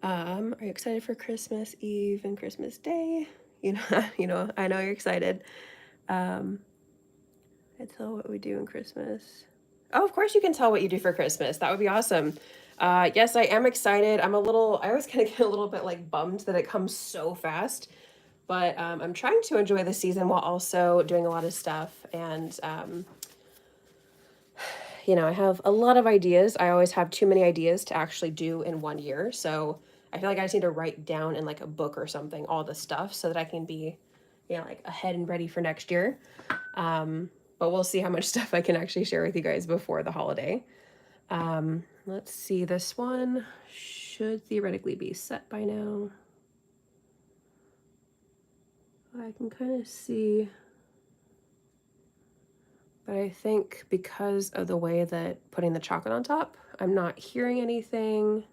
Are you excited for Christmas Eve and Christmas Day? I know you're excited. I tell what we do in Christmas. Oh, of course you can tell what you do for Christmas. That would be awesome. Yes, I am excited. I always kind of get a little bit like bummed that it comes so fast, but I'm trying to enjoy the season while also doing a lot of stuff. And, I have a lot of ideas. I always have too many ideas to actually do in one year. So I feel like I just need to write down in like a book or something all the stuff so that I can be, like ahead and ready for next year. But we'll see how much stuff I can actually share with you guys before the holiday. Let's see, this one should theoretically be set by now. I can kind of see, but I think because of the way that putting the chocolate on top, I'm not hearing anything.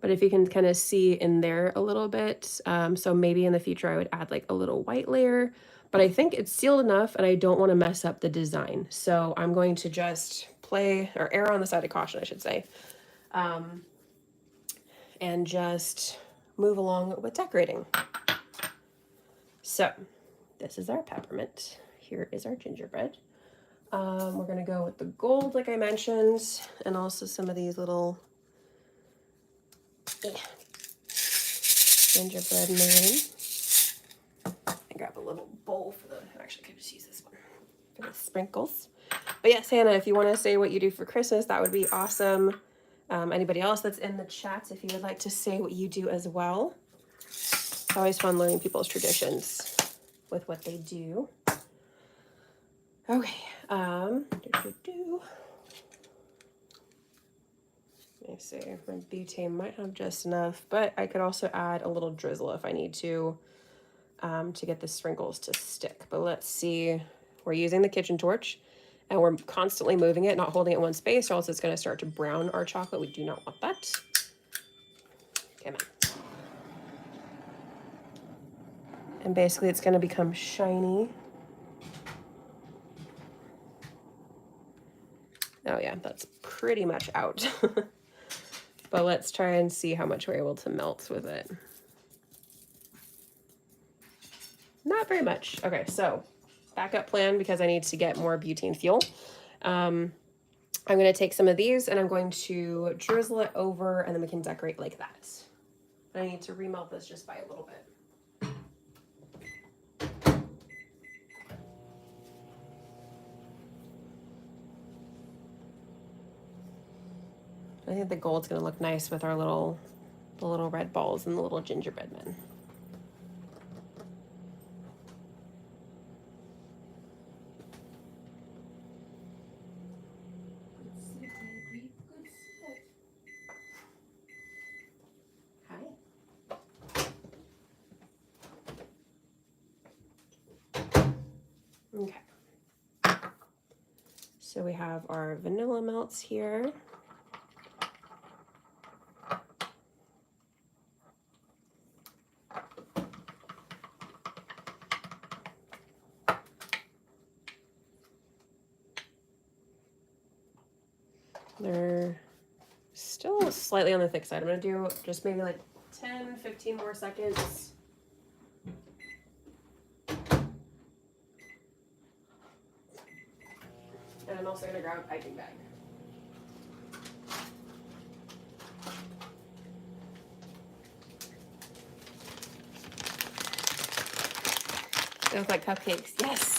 But if you can kind of see in there a little bit, so maybe in the future I would add like a little white layer, but I think it's sealed enough and I don't want to mess up the design. So I'm going to just err on the side of caution, I should say, and just move along with decorating. So this is our peppermint. Here is our gingerbread. We're gonna go with the gold, like I mentioned, and also some of these little gingerbread man. And grab a little bowl for actually I could just use this one for the sprinkles. But yes, Hannah, if you want to say what you do for Christmas, that would be awesome. Anybody else that's in the chat, if you would like to say what you do as well. It's always fun learning people's traditions with what they do. Okay. Let me see. My butane might have just enough, but I could also add a little drizzle if I need to get the sprinkles to stick. But let's see. We're using the kitchen torch and we're constantly moving it, not holding it in one space, or else it's going to start to brown our chocolate. We do not want that. Come on. And basically it's going to become shiny. Oh yeah, that's pretty much out. But let's try and see how much we're able to melt with it. Not very much. Okay, so backup plan, because I need to get more butane fuel. I'm going to take some of these and I'm going to drizzle it over, and then we can decorate like that. I need to remelt this just by a little bit. I think the gold's going to look nice with our the little red balls and the little gingerbread men. Okay. So we have our vanilla melts here. They're still slightly on the thick side. I'm going to do just maybe like 10, 15 more seconds. And I'm also going to grab a piping bag. They look like cupcakes. Yes.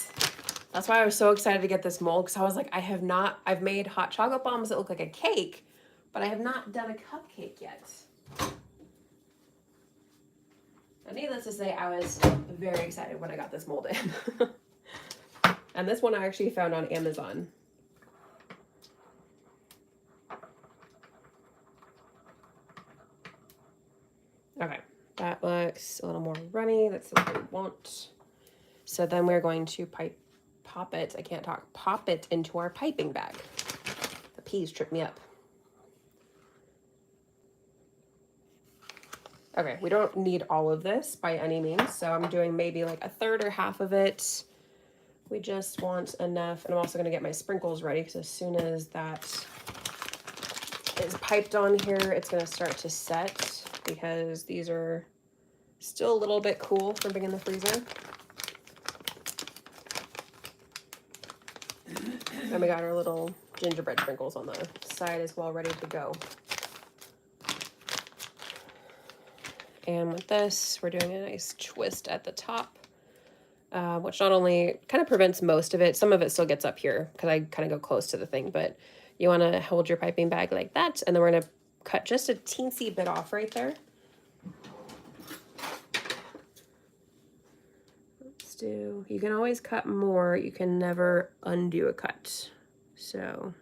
That's why I was so excited to get this mold, because I was like, I've made hot chocolate bombs that look like a cake, but I have not done a cupcake yet. And needless to say, I was very excited when I got this mold in. And this one I actually found on Amazon. Okay, that looks a little more runny. That's what we want. So then we're going to pop it into our piping bag. The peas trip me up. Okay, we don't need all of this by any means, so I'm doing maybe like a third or half of it. We just want enough, and I'm also gonna get my sprinkles ready because as soon as that is piped on here, it's gonna start to set because these are still a little bit cool from being in the freezer. And we got our little gingerbread sprinkles on the side as well, ready to go. And with this, we're doing a nice twist at the top, which not only kind of prevents most of it, some of it still gets up here because I kind of go close to the thing, but you want to hold your piping bag like that, and then we're going to cut just a teensy bit off right there. Let's do, you can always cut more, you can never undo a cut. So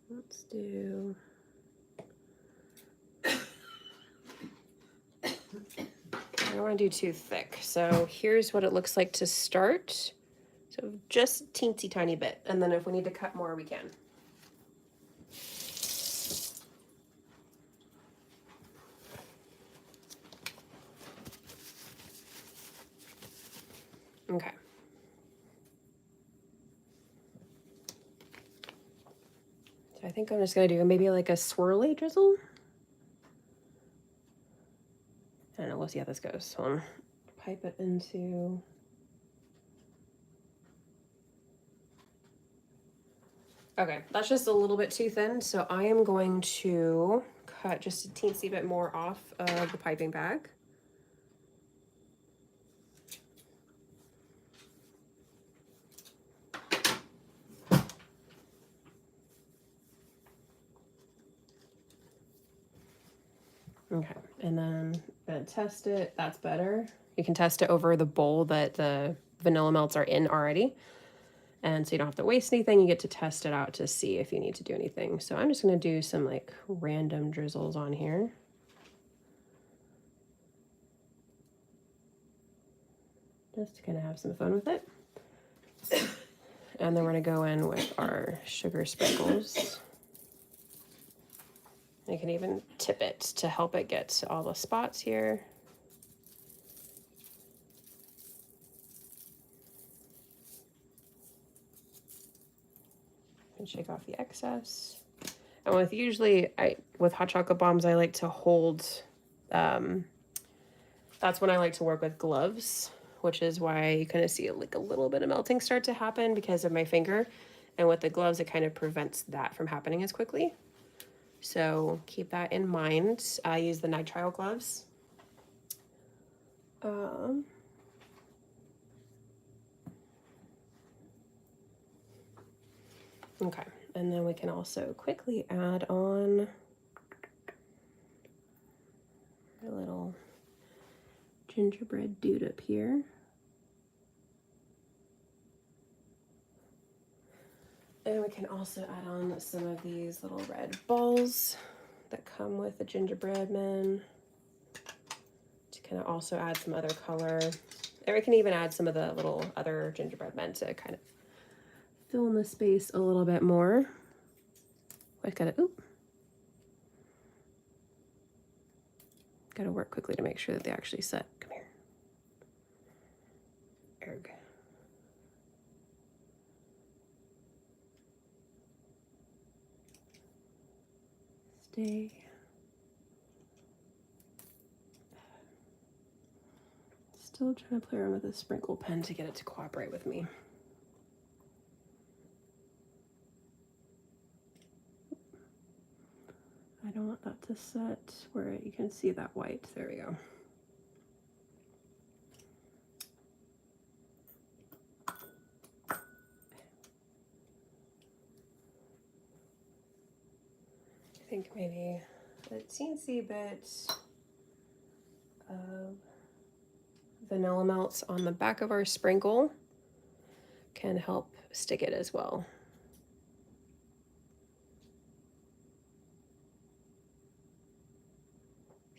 let's do, I don't want to do too thick. So here's what it looks like to start. So just a teensy tiny bit. And then if we need to cut more, we can. Okay. So I think I'm just gonna do maybe like a swirly drizzle. I don't know, we'll see how this goes. So I'll pipe it into. Okay, that's just a little bit too thin, so I am going to cut just a teensy bit more off of the piping bag. Okay, and then I'm gonna test it. That's better. You can test it over the bowl that the vanilla melts are in already. And so you don't have to waste anything. You get to test it out to see if you need to do anything. So I'm just gonna do some like random drizzles on here. Just to kind of have some fun with it. And then we're gonna go in with our sugar sprinkles. You can even tip it to help it get all the spots here. And shake off the excess. And with with hot chocolate bombs, I like to hold, that's when I like to work with gloves, which is why you kind of see like a little bit of melting start to happen because of my finger. And with the gloves, it kind of prevents that from happening as quickly. So keep that in mind. I use the nitrile gloves. Okay, and then we can also quickly add on a little gingerbread dude up here. And we can also add on some of these little red balls that come with the gingerbread men to kind of also add some other color. And we can even add some of the little other gingerbread men to kind of fill in the space a little bit more. I gotta work quickly to make sure that they actually set. Come here. Erg. Stay. Still trying to play around with a sprinkle pen to get it to cooperate with me. I don't want that to set where you can see that white. There we go. think maybe a teensy bit of vanilla melts on the back of our sprinkle can help stick it as well.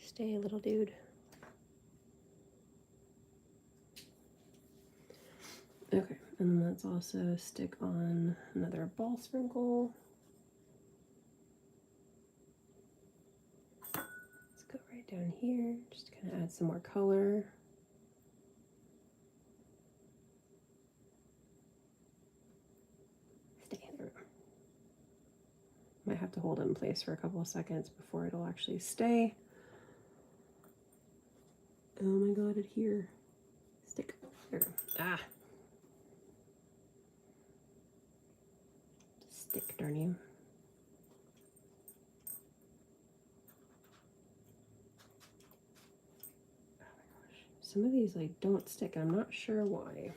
Stay, little dude. Okay, and let's also stick on another ball sprinkle. Let's go right down here, just to kind of add some more color. Stay there. Might have to hold it in place for a couple of seconds before it'll actually stay. Oh my god, adhere. Stick. There we go. Ah. Stick, darn you. Oh my gosh. Some of these like don't stick, and I'm not sure why.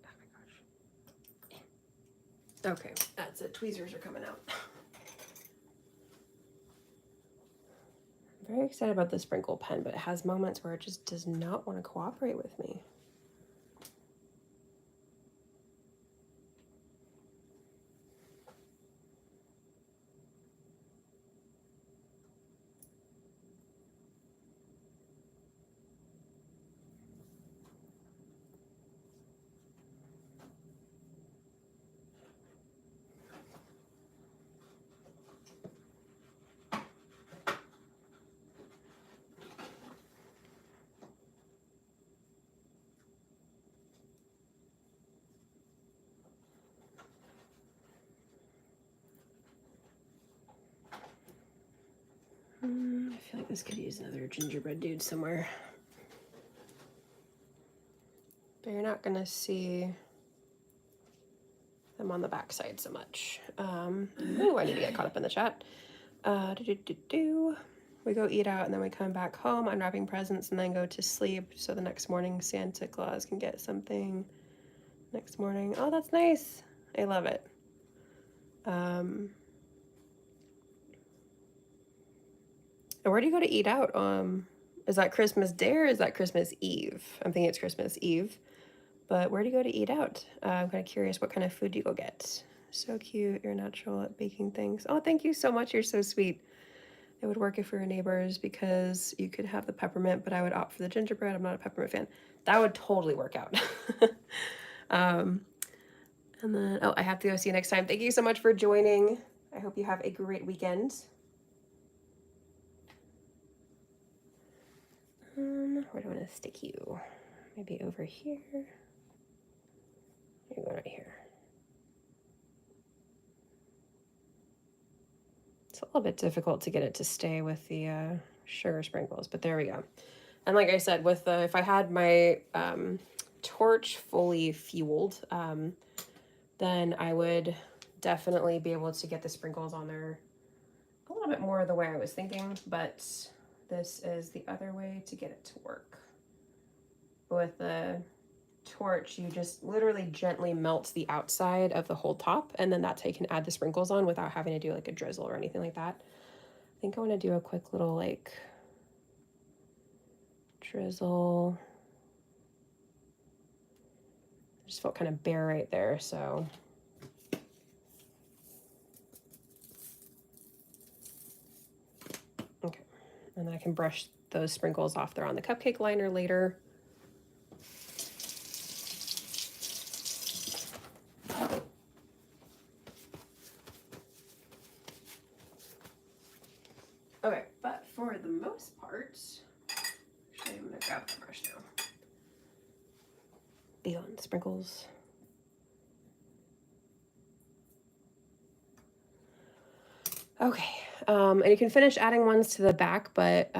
Oh my gosh. Okay, that's it. Tweezers are coming out. Very excited about the sprinkle pen, but it has moments where it just does not want to cooperate with me. I feel like this could use another gingerbread dude somewhere. But you're not gonna see them on the back side so much. Oh, I need to get caught up in the chat. We go eat out and then we come back home, unwrapping presents, and then go to sleep so the next morning Santa Claus can get something next morning. Oh, that's nice. I love it. And where do you go to eat out? Is that Christmas Day or is that Christmas Eve? I'm thinking it's Christmas Eve. But where do you go to eat out? I'm kind of curious what kind of food you go get. So cute. You're natural at baking things. Oh, thank you so much. You're so sweet. It would work if we were neighbors because you could have the peppermint, but I would opt for the gingerbread. I'm not a peppermint fan. That would totally work out. And then, oh, I have to go see you next time. Thank you so much for joining. I hope you have a great weekend. Where do I want to stick you? Maybe over here. You're going right here. It's a little bit difficult to get it to stay with the sugar sprinkles, but there we go. And like I said, with if I had my torch fully fueled, then I would definitely be able to get the sprinkles on there a little bit more the way I was thinking, but this is the other way to get it to work. With the torch, you just literally gently melt the outside of the whole top, and then that's how you can add the sprinkles on without having to do like a drizzle or anything like that. I think I want to do a quick little like drizzle. I just felt kind of bare right there, so okay. And then I can brush those sprinkles off there on the cupcake liner later. Okay, but for the most part, actually I'm gonna grab the brush now. Beyond sprinkles. Okay, and you can finish adding ones to the back, but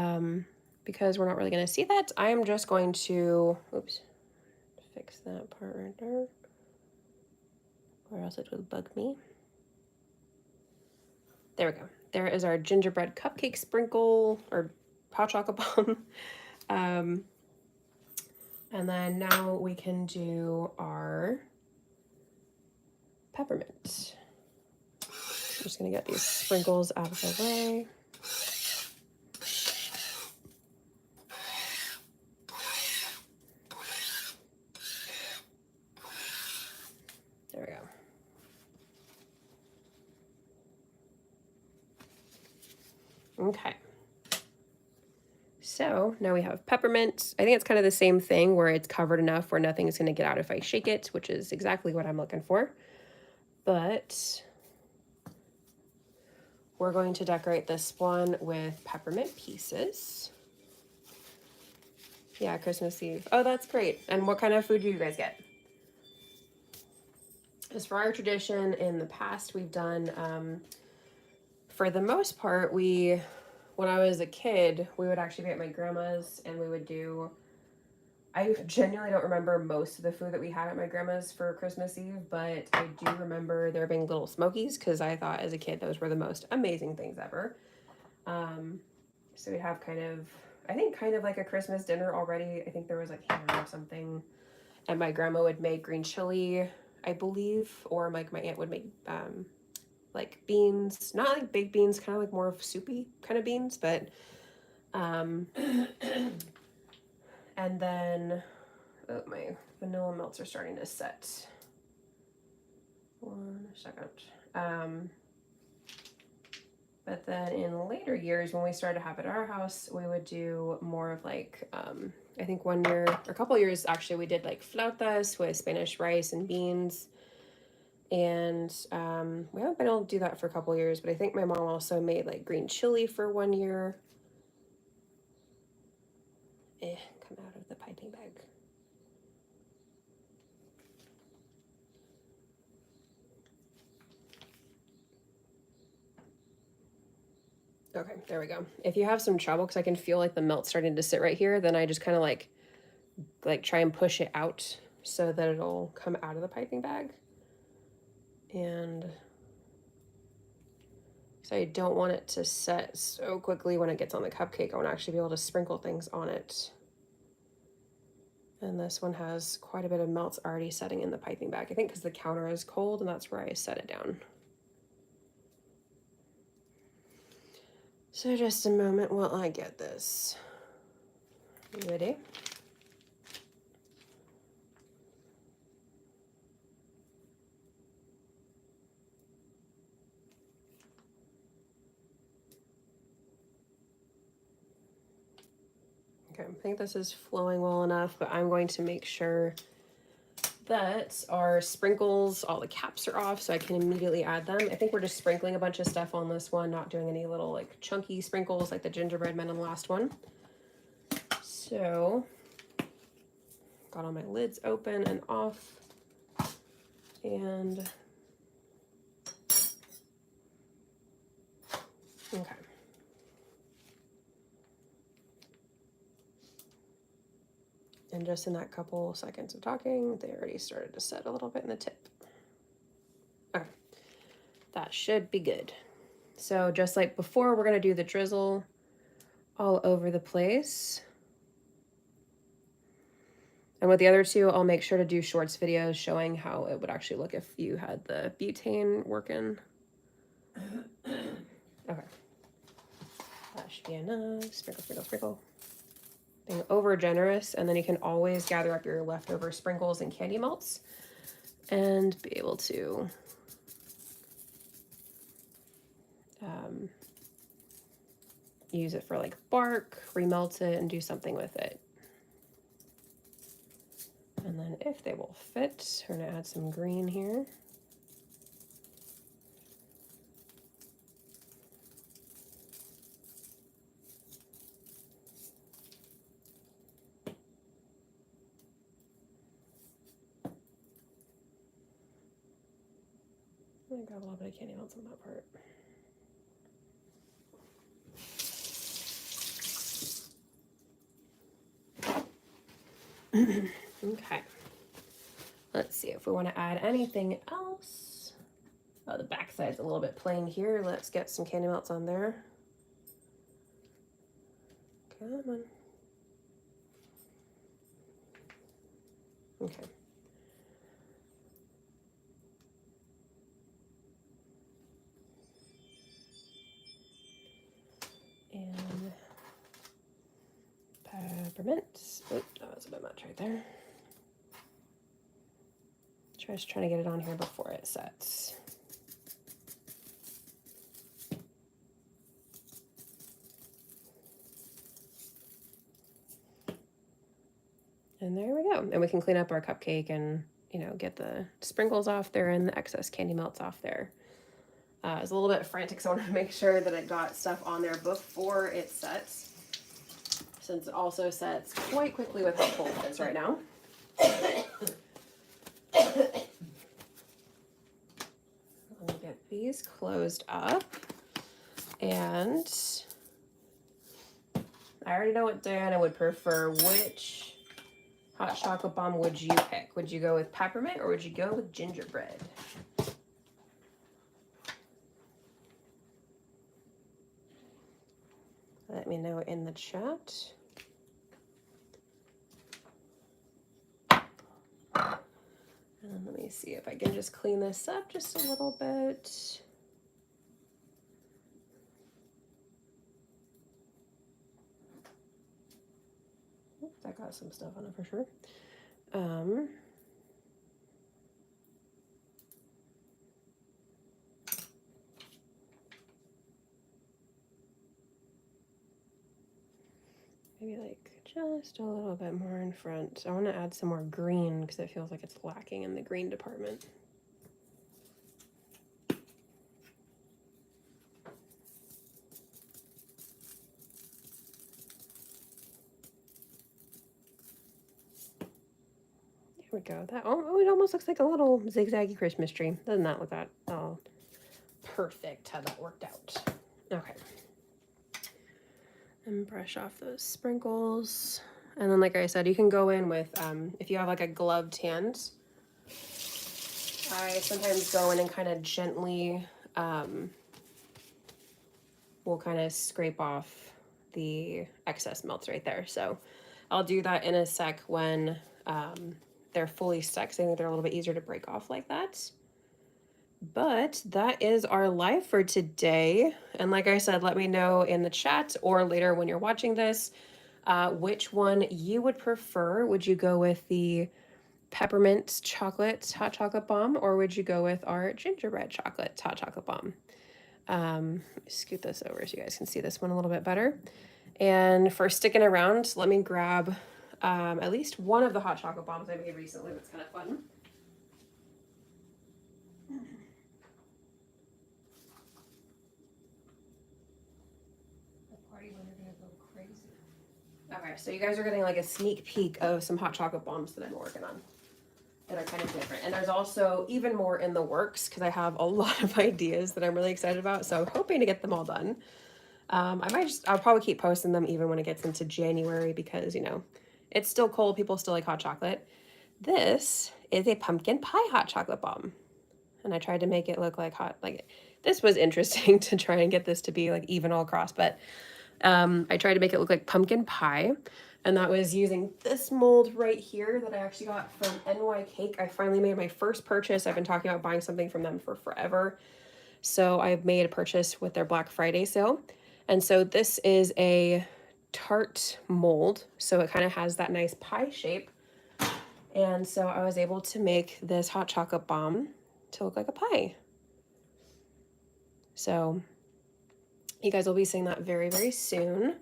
because we're not really gonna see that, I'm just going to, oops, fix that part right there, or else it will bug me. There we go. There is our gingerbread cupcake sprinkle, or hot chocolate bomb. And then now we can do our peppermint. I'm just gonna get these sprinkles out of the way. There we go. Okay. So now we have peppermint. I think it's kind of the same thing where it's covered enough where nothing is going to get out if I shake it, which is exactly what I'm looking for. But we're going to decorate this one with peppermint pieces. Yeah, Christmas Eve. Oh, that's great. And what kind of food do you guys get? As for our tradition, in the past, we've done, for the most part, when I was a kid, we would actually be at my grandma's and we would do, I genuinely don't remember most of the food that we had at my grandma's for Christmas Eve, but I do remember there being little smokies because I thought as a kid those were the most amazing things ever. So we'd have I think kind of like a Christmas dinner already. I think there was like ham or something. And my grandma would make green chili, I believe, or like my aunt would make like beans, not like baked beans, kind of like more of soupy kind of beans, but and then oh, my vanilla melts are starting to set. 1 second. But then in later years, when we started to have it at our house, we would do more of like, I think 1 year, or a couple years actually, we did like flautas with Spanish rice and beans. And we haven't been able to do that for a couple years, but I think my mom also made like green chili for 1 year. Come out of the piping bag. Okay, there we go. If you have some trouble, because I can feel like the melt starting to sit right here, then I just kind of like try and push it out so that it'll come out of the piping bag. And so I don't want it to set so quickly when it gets on the cupcake. I want to actually be able to sprinkle things on it. And this one has quite a bit of melts already setting in the piping bag. I think because the counter is cold and that's where I set it down. So just a moment while I get this ready. Okay, I think this is flowing well enough, but I'm going to make sure that our sprinkles, all the caps are off so I can immediately add them. I think we're just sprinkling a bunch of stuff on this one, not doing any little like chunky sprinkles like the gingerbread men on the last one. So, got all my lids open and off. And, okay. And just in that couple seconds of talking, they already started to set a little bit in the tip. Okay, that should be good. So just like before, we're gonna do the drizzle all over the place. And with the other two, I'll make sure to do shorts videos showing how it would actually look if you had the butane working. Okay. That should be enough. Sprinkle, sprinkle, sprinkle. Being over generous, and then you can always gather up your leftover sprinkles and candy melts and be able to use it for like bark, remelt it, and do something with it. And then if they will fit, we're gonna add some green here. I got a little bit of candy melts on that part. Okay. Let's see if we want to add anything else. Oh, the back side's a little bit plain here. Let's get some candy melts on there. Come on. Okay. And peppermint. Oh, that was a bit much right there. Just trying to get it on here before it sets. And there we go. And we can clean up our cupcake and, you know, get the sprinkles off there and the excess candy melts off there. I was a little bit frantic, so I wanted to make sure that I got stuff on there before it sets, since it also sets quite quickly with how cold it is right now. Let me get these closed up. And I already know what Diana would prefer. Which hot chocolate bomb would you pick? Would you go with peppermint or would you go with gingerbread? Let me know in the chat. And let me see if I can just clean this up just a little bit. That got some stuff on it for sure. Maybe like just a little bit more in front. I want to add some more green because it feels like it's lacking in the green department. There we go. That, oh, it almost looks like a little zigzaggy Christmas tree. Doesn't that look that oh perfect how that worked out? Okay. And brush off those sprinkles. And then, like I said, you can go in with, if you have like a gloved hand, I sometimes go in and kind of gently, will kind of scrape off the excess melts right there. So I'll do that in a sec when they're fully stuck. So I think they're a little bit easier to break off like that. But that is our live for today. And like I said, let me know in the chat or later when you're watching this, which one you would prefer. Would you go with the peppermint chocolate hot chocolate bomb, or would you go with our gingerbread chocolate hot chocolate bomb? Scoot this over so you guys can see this one a little bit better. And for sticking around, let me grab at least one of the hot chocolate bombs I made recently. That's kind of fun. Okay, so you guys are getting like a sneak peek of some hot chocolate bombs that I'm working on that are kind of different. And there's also even more in the works because I have a lot of ideas that I'm really excited about. So I'm hoping to get them all done. I'll probably keep posting them even when it gets into January because, you know, it's still cold. People still like hot chocolate. This is a pumpkin pie hot chocolate bomb. And I tried to make it look like this was interesting to try and get this to be like even all across, but I tried to make it look like pumpkin pie, and that was using this mold right here that I actually got from NY Cake. I finally made my first purchase. I've been talking about buying something from them for forever. So I've made a purchase with their Black Friday sale. And so this is a tart mold. So it kind of has that nice pie shape. And so I was able to make this hot chocolate bomb to look like a pie. So you guys will be seeing that very, very soon.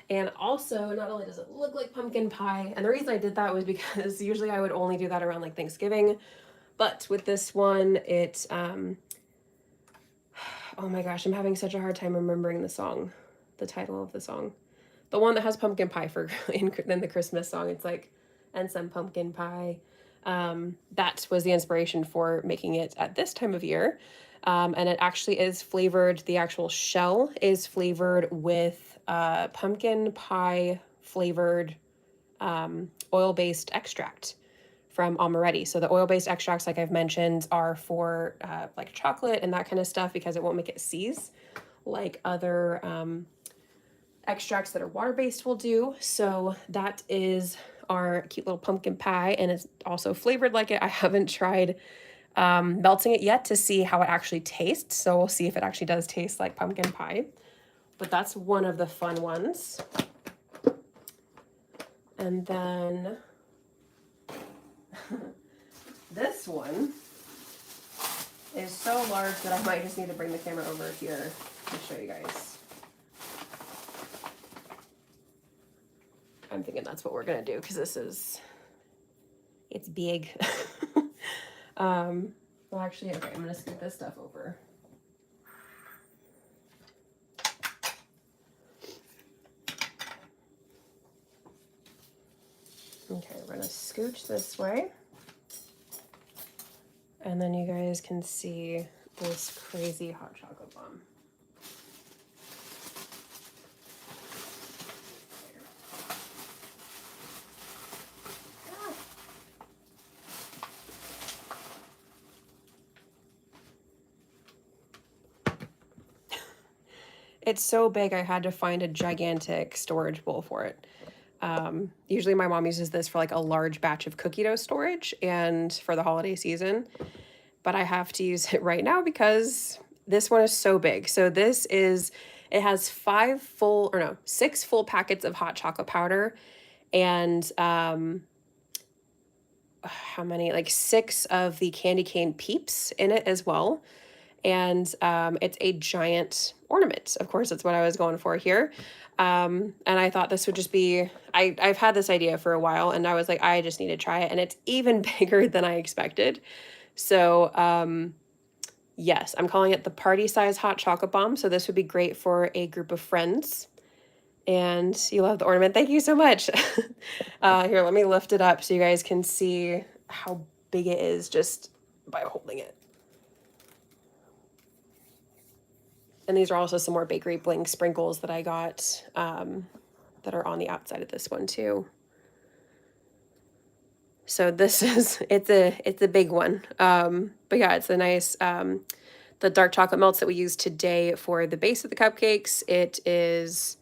And also, not only does it look like pumpkin pie, and the reason I did that was because usually I would only do that around like Thanksgiving. But with this one, it's, oh my gosh, I'm having such a hard time remembering the song, the title of the song. The one that has pumpkin pie for in the Christmas song. It's like, and some pumpkin pie. That was the inspiration for making it at this time of year. And it actually is flavored, the actual shell is flavored with pumpkin pie flavored oil-based extract from Amaretti. So the oil-based extracts, like I've mentioned, are for like chocolate and that kind of stuff because it won't make it seize like other extracts that are water-based will do. So that is our cute little pumpkin pie, and it's also flavored like it. I haven't tried melting it yet to see how it actually tastes. So we'll see if it actually does taste like pumpkin pie. But that's one of the fun ones. And then this one is so large that I might just need to bring the camera over here to show you guys. I'm thinking that's what we're gonna do because it's big. Well, actually, okay, I'm gonna scoot this stuff over. Okay, we're gonna scooch this way. And then you guys can see this crazy hot chocolate bomb. It's so big, I had to find a gigantic storage bowl for it. Usually my mom uses this for like a large batch of cookie dough storage and for the holiday season. But I have to use it right now because this one is so big. So it has 6 full packets of hot chocolate powder and how many? Like 6 of the candy cane peeps in it as well. And it's a giant ornament. Of course, that's what I was going for here. And I thought this would just be, I've had this idea for a while and I was like, I just need to try it. And it's even bigger than I expected. So yes, I'm calling it the party size hot chocolate bomb. So this would be great for a group of friends. And you love the ornament. Thank you so much. Here, let me lift it up so you guys can see how big it is just by holding it. And these are also some more Bakery Bling sprinkles that I got that are on the outside of this one too. So this is, it's a big one. But yeah, it's a nice, the dark chocolate melts that we used today for the base of the cupcakes. It is,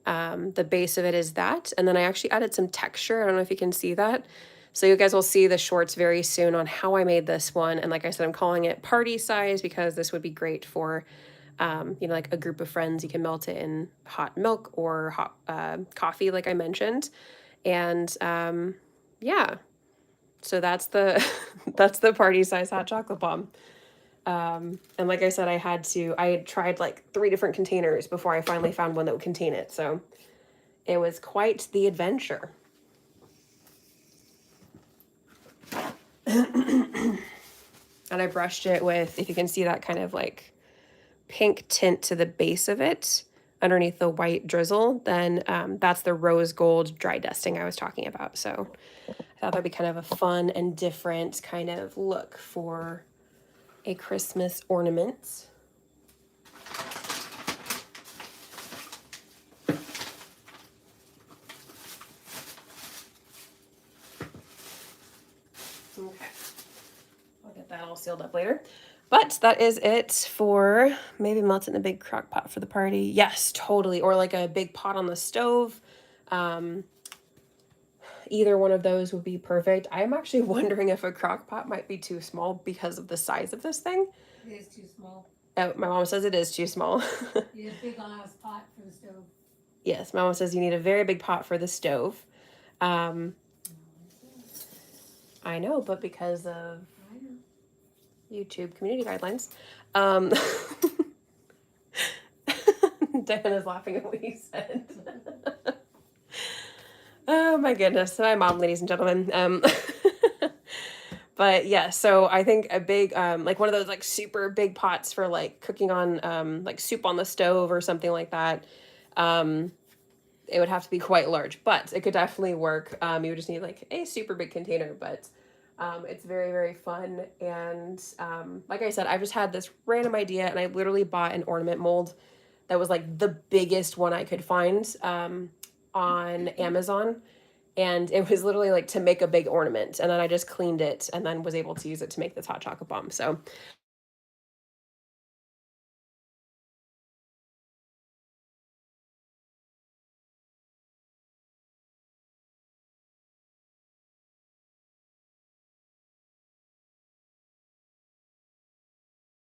the base of it is that. And then I actually added some texture. I don't know if you can see that. So you guys will see the shorts very soon on how I made this one. And like I said, I'm calling it party size because this would be great for like a group of friends. You can melt it in hot milk or hot coffee, like I mentioned. And yeah, so that's the that's the party size hot chocolate bomb. And like I said, I had tried like 3 different containers before I finally found one that would contain it. So it was quite the adventure. And I brushed it with, if you can see that kind of like pink tint to the base of it underneath the white drizzle, then that's the rose gold dry dusting I was talking about. So I thought that'd be kind of a fun and different kind of look for a Christmas ornament. Okay, I'll get that all sealed up later. But that is it for maybe melt it in a big crock pot for the party. Yes, totally. Or like a big pot on the stove. Either one of those would be perfect. I'm actually wondering if a crock pot might be too small because of the size of this thing. It is too small. Oh, my mom says it is too small. You need a big ass pot for the stove. Yes, my mom says you need a very big pot for the stove. I know, but because of YouTube community guidelines. Diana's laughing at what you said. Oh my goodness, my mom, ladies and gentlemen. But yeah, so I think a big, like one of those like super big pots for like cooking on like soup on the stove or something like that. It would have to be quite large, but it could definitely work. You would just need like a super big container, but it's very, very fun. And like I said, I've just had this random idea and I literally bought an ornament mold that was like the biggest one I could find on Amazon. And it was literally like to make a big ornament. And then I just cleaned it and then was able to use it to make this hot chocolate bomb. So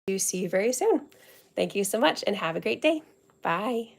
See you very soon. Thank you so much and have a great day. Bye.